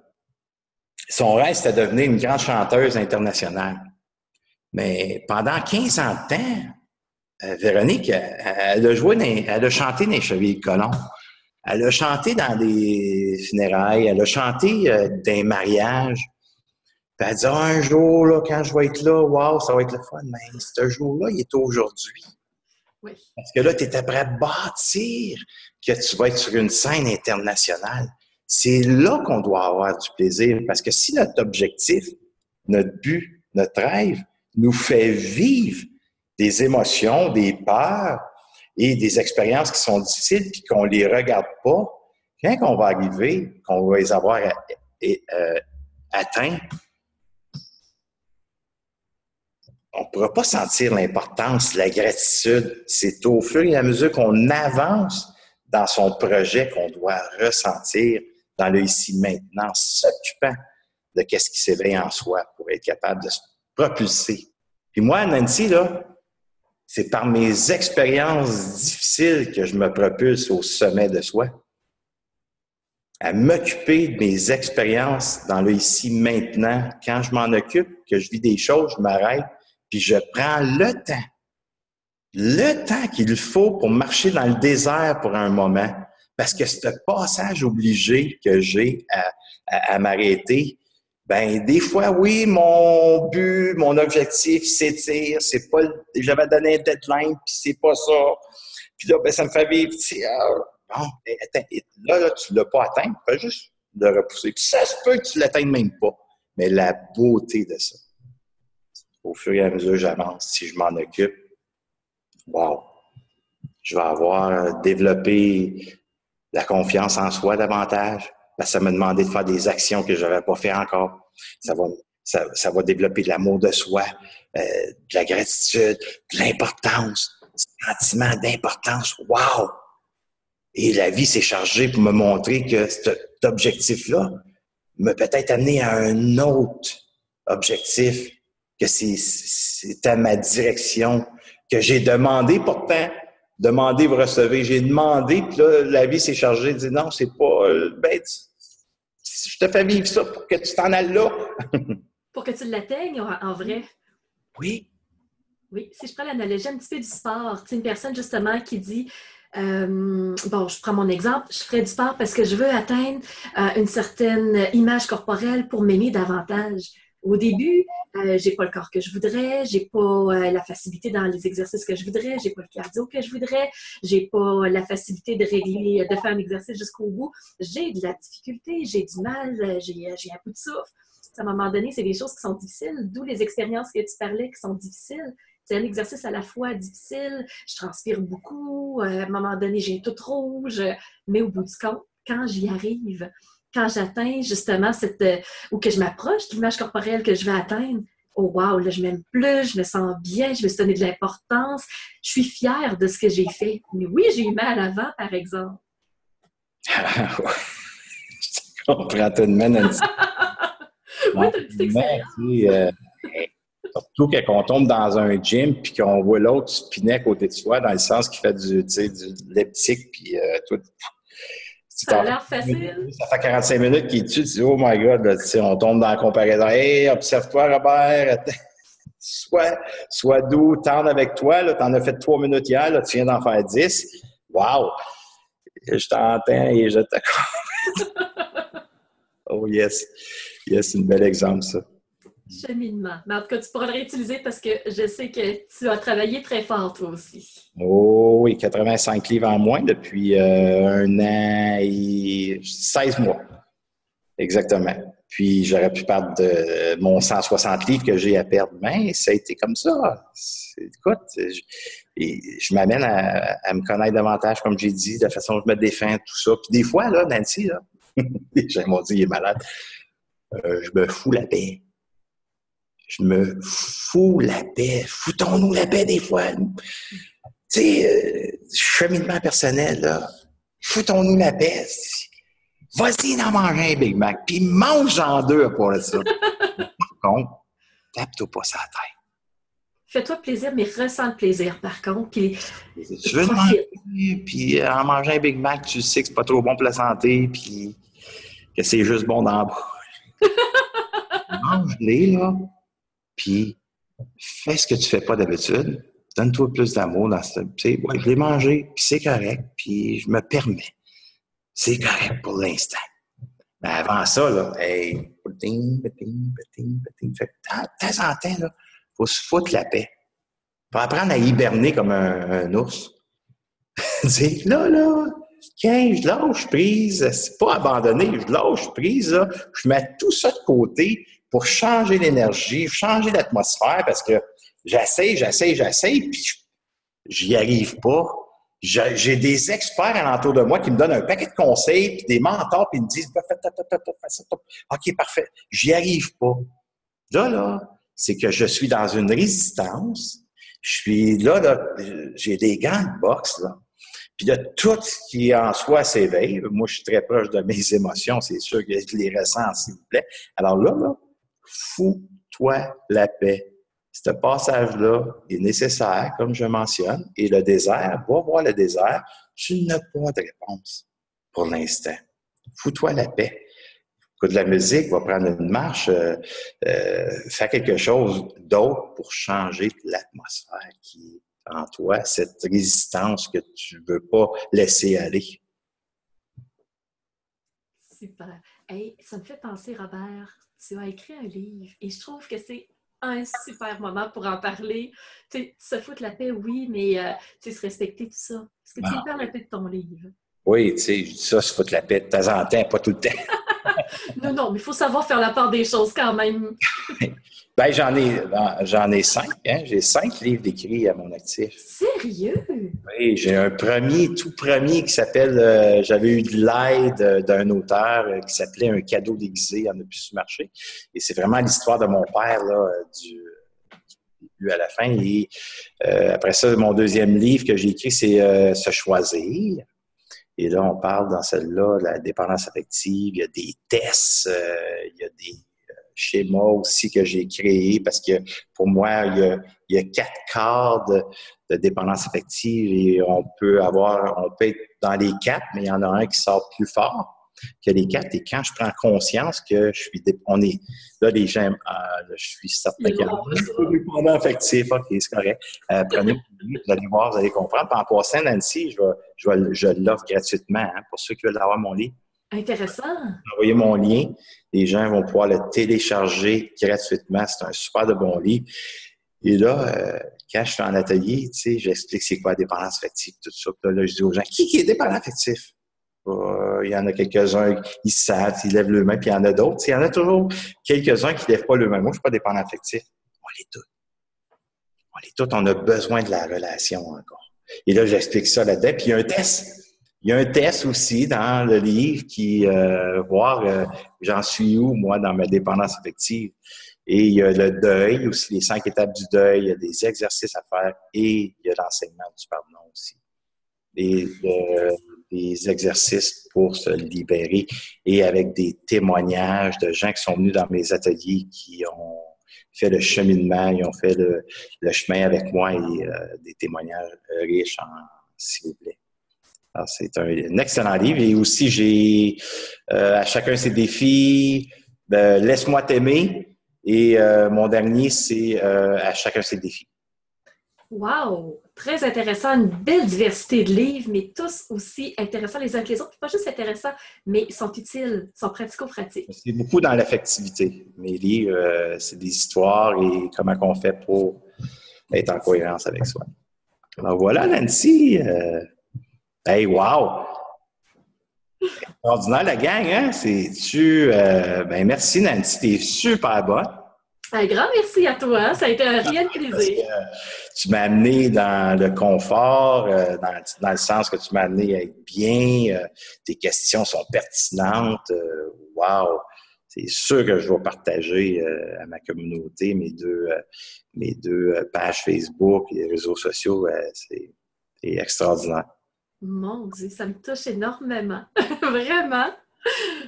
B: son rêve, c'était de devenir une grande chanteuse internationale. Mais pendant 15 ans de temps, Véronique, elle a chanté dans les Chevaliers de Colomb. Elle a chanté dans des funérailles. Elle a chanté dans des mariages. Puis elle dit, un jour, là, quand je vais être là, wow, ça va être le fun. Mais ce jour-là, il est aujourd'hui.
A: Oui.
B: Parce que là, tu es prêt à bâtir que tu vas être sur une scène internationale. C'est là qu'on doit avoir du plaisir. Parce que si notre objectif, notre but, notre rêve nous fait vivre des émotions, des peurs et des expériences qui sont difficiles puis qu'on les regarde pas, quand on va arriver, qu'on va les avoir atteints, on ne pourra pas sentir l'importance, la gratitude. C'est au fur et à mesure qu'on avance dans son projet qu'on doit ressentir dans le ici maintenant, s'occupant de ce qui s'éveille en soi pour être capable de se propulser. Puis moi, Nancy, là, c'est par mes expériences difficiles que je me propulse au sommet de soi. à m'occuper de mes expériences dans le ici maintenant. Quand je m'en occupe, que je vis des choses, je m'arrête, puis je prends le temps qu'il faut pour marcher dans le désert pour un moment. Parce que ce passage obligé que j'ai à m'arrêter, ben des fois, oui, mon but, mon objectif s'étire, c'est pas, j'avais donné un deadline, puis c'est pas ça. Puis là, ben, ça me fait vivre, bon, attends, là, tu l'as pas atteint, tu peux juste le repousser. Puis ça se peut que tu l'atteignes même pas. Mais la beauté de ça, au fur et à mesure que j'avance, si je m'en occupe, wow, je vais avoir développé la confiance en soi davantage. Parce que ça m'a demandé de faire des actions que je n'avais pas fait encore. Ça va développer de l'amour de soi, de la gratitude, de l'importance, du sentiment d'importance. Wow! Et la vie s'est chargée pour me montrer que cet objectif-là m'a peut-être amené à un autre objectif, que c'était ma direction, que j'ai demandé pourtant. Demandez, vous recevez. J'ai demandé, puis là, la vie s'est chargée de dire non, c'est pas. Je te fais vivre ça pour que tu t'en ailles là.
A: Pour que tu l'atteignes en vrai.
B: Oui.
A: Oui, si je prends l'analogie un petit peu du sport, tu sais, une personne justement qui dit bon, je prends mon exemple, je ferai du sport parce que je veux atteindre une certaine image corporelle pour m'aimer davantage. Au début, j'ai pas le corps que je voudrais, j'ai pas la facilité dans les exercices que je voudrais, j'ai pas le cardio que je voudrais, j'ai pas la facilité de régler, de faire un exercice jusqu'au bout. J'ai de la difficulté, j'ai du mal, j'ai un coup de souffle. À un moment donné, c'est des choses qui sont difficiles, d'où les expériences que tu parlais qui sont difficiles. C'est un exercice à la fois difficile, je transpire beaucoup, à un moment donné, j'ai tout rouge, mais au bout du compte, quand j'y arrive, quand j'atteins justement ou que je m'approche de l'image corporelle que je vais atteindre, oh wow, là, je m'aime plus, je me sens bien, je me suis donné de l'importance, je suis fière de ce que j'ai fait. Mais oui, j'ai eu mal avant, par exemple.
B: Je comprends tout de même.
A: Oui, t'as une petite expérience.
B: Surtout quand on tombe dans un gym puis qu'on voit l'autre spinner à côté de soi, dans le sens qu'il fait du elliptique, puis tout.
A: Ça a l'air facile.
B: Ça fait 45 minutes qu'il tue, tu dis, oh my God, là, on tombe dans la comparaison. Hey, observe-toi, Robert. Sois doux, tendre avec toi. Tu en as fait 3 minutes hier, là, tu viens d'en faire 10. Wow! Je t'entends et je te Oh yes. Yes, c'est un bel exemple, ça.
A: Cheminement. Mais en tout cas, tu pourras le réutiliser parce que je sais que tu as travaillé très fort, toi aussi.
B: Oh oui, 85 livres en moins depuis 1 an et 16 mois. Exactement. Puis j'aurais pu perdre de mon 160 livres que j'ai à perdre. Mais ça a été comme ça. Écoute, je m'amène à me connaître davantage, comme j'ai dit, de la façon dont je me défends, tout ça. Puis des fois, là, Nancy, là, les gens m'ont dit, il est malade. Je me fous la paix. Je me fous la paix. Foutons-nous la paix des fois. Tu sais, cheminement personnel, là. Foutons-nous la paix. Vas-y d'en manger un Big Mac, puis mange-en 2 pour ça. Par contre, tape-toi pas sa tête.
A: Fais-toi plaisir, mais ressens le plaisir, par contre. Puis,
B: tu veux manger, puis en manger un Big Mac, tu sais que c'est pas trop bon pour la santé, puis que c'est juste bon dans la bouche. Mange-les, là. Puis, fais ce que tu fais pas d'habitude. Donne-toi plus d'amour dans ce... Tu sais, ouais, je l'ai mangé, puis c'est correct, puis je me permets. C'est correct pour l'instant. Mais avant ça, là, hey, fait de temps en temps, là, faut se foutre la paix. Faut apprendre à hiberner comme un ours. Dire, là, tiens, je lâche prise. C'est pas abandonner, je lâche prise, là. Je mets tout ça de côté pour changer l'énergie, changer l'atmosphère parce que j'essaye, puis j'y arrive pas. J'ai des experts alentour de moi qui me donnent un paquet de conseils, puis des mentors, puis ils me disent fais ça. OK, parfait. J'y arrive pas. Là, c'est que je suis dans une résistance. Je suis là, j'ai des gants de boxe, là. Puis là, tout ce qui en soi s'éveille. Moi, je suis très proche de mes émotions, c'est sûr que je les ressens, s'il vous plaît. Alors là, fous-toi la paix. Ce passage-là est nécessaire, comme je mentionne, et le désert, va voir le désert, tu n'as pas de réponse pour l'instant. fous-toi la paix. Écoute de la musique, va prendre une marche, fais quelque chose d'autre pour changer l'atmosphère qui est en toi, cette résistance que tu veux pas laisser aller.
A: Super. Hey, ça me fait penser, Robert, tu as écrit un livre et je trouve que c'est un super moment pour en parler. Tu sais, se foutre la paix, oui, mais tu sais, se respecter, tout ça. Est-ce que tu me parles un peu de ton livre?
B: Oui, tu sais, je dis ça, se foutre la paix de temps en temps, pas tout le temps.
A: Non, mais il faut savoir faire la part des choses quand même.
B: Ben, j'en ai 5, hein? J'ai 5 livres d'écrits à mon actif.
A: Sérieux?
B: Oui, j'ai un tout premier qui s'appelle, j'avais eu de l'aide d'un auteur qui s'appelait Un cadeau déguisé, il y en a plus sur le marché. Et c'est vraiment l'histoire de mon père, là, du début à la fin. Et après ça, mon deuxième livre que j'ai écrit, c'est Se choisir. Et là, on parle dans celle-là de la dépendance affective. Il y a des tests, il y a des schémas aussi que j'ai créés parce que pour moi, il y a 4 quarts de dépendance affective et on peut être dans les 4, mais il y en a un qui sort plus fort que les 4. Et quand je prends conscience que on est, là, les gens, je suis certain qu'il y a un dépendant affectif, ok, c'est correct. Prenez mon livre, vous allez voir, vous allez comprendre. Puis en passant, Nancy, je l'offre gratuitement hein, pour ceux qui veulent avoir mon livre.
A: Intéressant.
B: Envoyez mon lien. Les gens vont pouvoir le télécharger gratuitement. C'est un super de bon livre. Et là, quand je suis en atelier, tu sais, j'explique c'est quoi la dépendance affective, tout ça. Puis là, je dis aux gens, qui est dépendant affectif? Il y en a quelques-uns, ils savent, ils lèvent le main, puis il y en a d'autres. Il y en a toujours quelques-uns qui ne lèvent pas le main. Moi, je ne suis pas dépendant affectif. On l'est tous. On l'est tous. On a besoin de la relation encore. Et là, j'explique ça là-dedans. Puis il y a un test. Il y a un test aussi dans le livre qui voir j'en suis où, moi, dans ma dépendance affective. Et il y a le deuil aussi, les 5 étapes du deuil. Il y a des exercices à faire et il y a l'enseignement du pardon aussi. Et des exercices pour se libérer et avec des témoignages de gens qui sont venus dans mes ateliers qui ont fait le cheminement, ils ont fait le chemin avec moi et des témoignages riches s'il vous plaît. Alors, c'est un excellent livre. Et aussi, j'ai à chacun ses défis, Laisse-moi t'aimer. Et mon dernier, c'est À chacun ses défis.
A: Wow! Très intéressant. Une belle diversité de livres, mais tous aussi intéressants les uns que les autres. Pas juste intéressants, mais ils sont utiles, sont pratico-pratiques.
B: C'est beaucoup dans l'affectivité. Mes livres, c'est des histoires et comment on fait pour être en cohérence avec soi. Alors voilà, Nancy. Hey, wow! Extraordinaire, la gang, hein? Merci, Nancy, t'es super bonne.
A: Un grand merci à toi. Ça a été un réel plaisir.
B: Tu m'as amené dans le confort, dans le sens que tu m'as amené à être bien. Tes questions sont pertinentes. Wow! C'est sûr que je vais partager à ma communauté mes deux pages Facebook et les réseaux sociaux. C'est extraordinaire.
A: Mon Dieu, ça me touche énormément. Vraiment.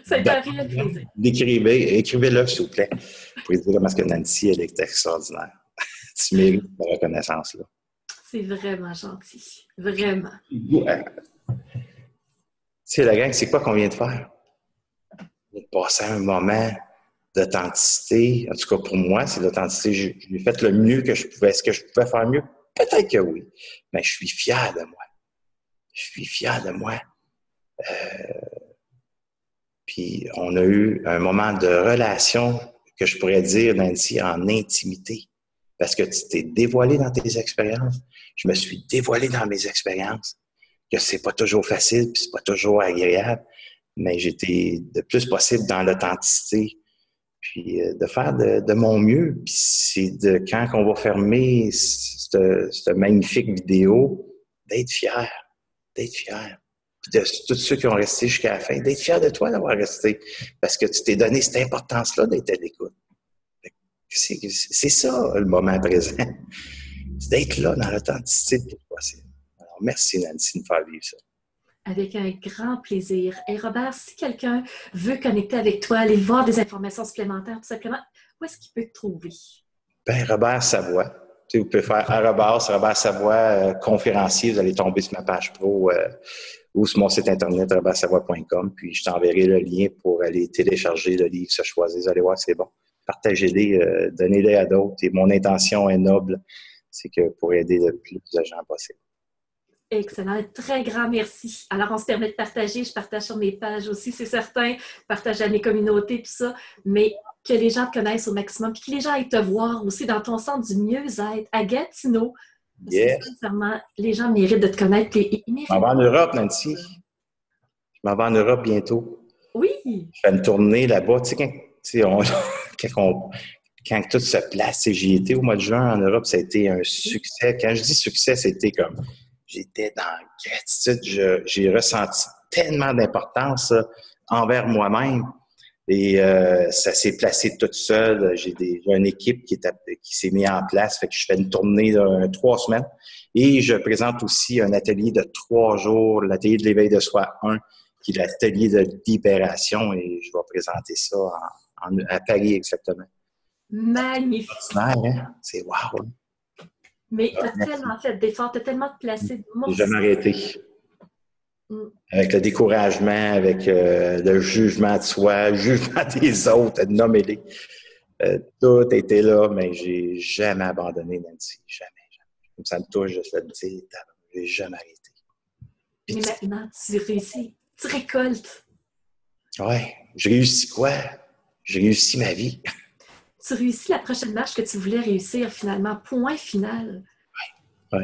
A: Ça a été un réel plaisir.
B: Écrivez-le, s'il vous plaît. Pour dire comment est-ce que Nancy, elle est extraordinaire. Tu mérites la reconnaissance, là.
A: C'est vraiment gentil. Vraiment.
B: Ouais. Tu sais, la gang, c'est quoi qu'on vient de faire? On vient de passer un moment d'authenticité. En tout cas, pour moi, c'est l'authenticité. J'ai fait le mieux que je pouvais. Est-ce que je pouvais faire mieux? Peut-être que oui. Mais je suis fier de moi. Je suis fier de moi. Puis on a eu un moment de relation que je pourrais dire, Nancy, en intimité. Parce que tu t'es dévoilé dans tes expériences. Je me suis dévoilé dans mes expériences. Que c'est pas toujours facile, puis c'est pas toujours agréable. Mais j'étais le plus possible dans l'authenticité. Puis de faire de mon mieux. Puis c'est quand on va fermer cette magnifique vidéo, d'être fier. D'être fier. De tous ceux qui ont resté jusqu'à la fin, d'être fier de toi d'avoir resté. Parce que tu t'es donné cette importance-là d'être à l'écoute. C'est ça, le moment présent. C'est d'être là dans l'authenticité de tout possible. Alors, merci, Nancy, de me faire vivre ça.
A: Avec un grand plaisir. Et Robert, si quelqu'un veut connecter avec toi, aller voir des informations supplémentaires, tout simplement, où est-ce qu'il peut te trouver?
B: Ben, Robert Savoie. Tu sais, vous pouvez faire @Robert Savoie, conférencier, vous allez tomber sur ma page pro où ou sur mon site internet, robertsavoie.com, puis je t'enverrai le lien pour aller télécharger le livre Se choisir. Vous allez voir, c'est bon. Partagez-les, donnez-les à d'autres. Et mon intention est noble, c'est que pour aider le plus de gens possible.
A: Excellent. Très grand merci. Alors, on se permet de partager. Je partage sur mes pages aussi, c'est certain. Je partage à mes communautés, tout ça. Mais que les gens te connaissent au maximum, puis que les gens aillent te voir aussi dans ton centre du mieux-être à Gatineau. Parce que sincèrement, les gens méritent de te connaître. Et ils méritent.
B: Je m'en vais en Europe, Nancy. Je m'en vais en Europe bientôt.
A: Oui.
B: Je fais une tournée là-bas. Tu sais, quand tout se place, j'y étais au mois de juin en Europe, ça a été un succès. Quand je dis succès, c'était comme... J'étais dans la gratitude. J'ai ressenti tellement d'importance envers moi-même. Et ça s'est placé toute seule. J'ai une équipe qui s'est mise en place. Fait que je fais une tournée de 3 semaines. Et je présente aussi un atelier de 3 jours, l'atelier de l'éveil de soi 1, qui est l'atelier de libération. Et je vais présenter ça à Paris exactement.
A: Magnifique.
B: Hein? C'est wow.
A: Mais tu as tellement fait d'efforts, tu as tellement placé de mots.
B: J'ai jamais arrêté. Avec le découragement, avec le jugement de soi, le jugement des autres, nommez-les. Tout était là, mais j'ai jamais abandonné, Nancy. Jamais. Comme ça me touche de se le dire, j'ai jamais arrêté.
A: Mais maintenant, tu réussis. Tu récoltes.
B: Ouais. Je réussis quoi? Je réussis ma vie.
A: Tu réussis la prochaine marche que tu voulais réussir finalement. Point final.
B: Oui.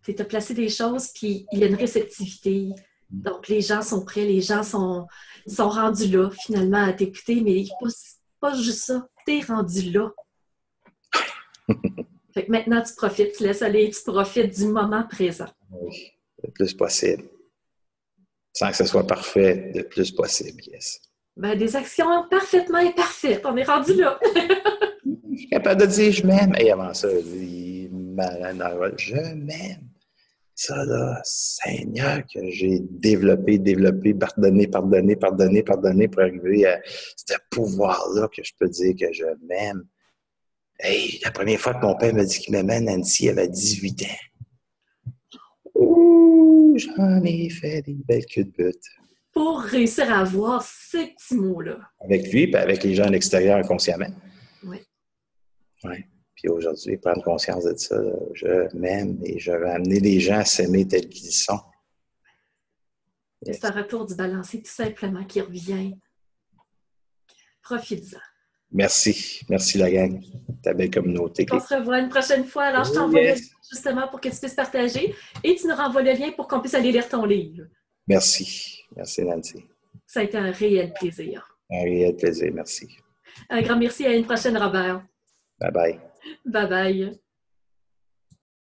A: Tu as placé des choses, puis il y a une réceptivité. Donc, les gens sont prêts, les gens sont rendus là, finalement, à t'écouter, mais pas juste ça. Tu es rendu là. Fait que maintenant, tu profites, tu laisses aller, tu profites du moment présent.
B: Oui, le plus possible. Sans que ce soit parfait, le plus possible, yes.
A: Ben, des actions parfaitement imparfaites. On est rendu là.
B: Je suis capable de dire je m'aime. Et avant ça, je m'aime. Ça, là, Seigneur, que j'ai développé, pardonné pour arriver à ce pouvoir-là que je peux dire que je m'aime. Hey, la première fois que mon père m'a dit qu'il m'aimait, Nancy avait 18 ans. Ouh, j'en ai fait des belles queues de butte.
A: Pour réussir à avoir ces petits mots-là.
B: Avec lui, puis avec les gens à l'extérieur inconsciemment.
A: Oui.
B: Oui. Puis aujourd'hui, prendre conscience de ça, là, je m'aime et je vais amener les gens à s'aimer tels qu'ils sont.
A: C'est un retour du balancier tout simplement qui revient. Profites-en.
B: Merci. Merci la gang. Ta belle communauté.
A: On se revoit une prochaine fois. Alors, je t'envoie le lien justement pour que tu puisses partager et tu nous renvoies le lien pour qu'on puisse aller lire ton livre.
B: Merci. Merci, Nancy.
A: Ça a été un réel plaisir.
B: Un réel plaisir. Merci.
A: Un grand merci. À une prochaine, Robert.
B: Bye-bye.
A: Bye-bye.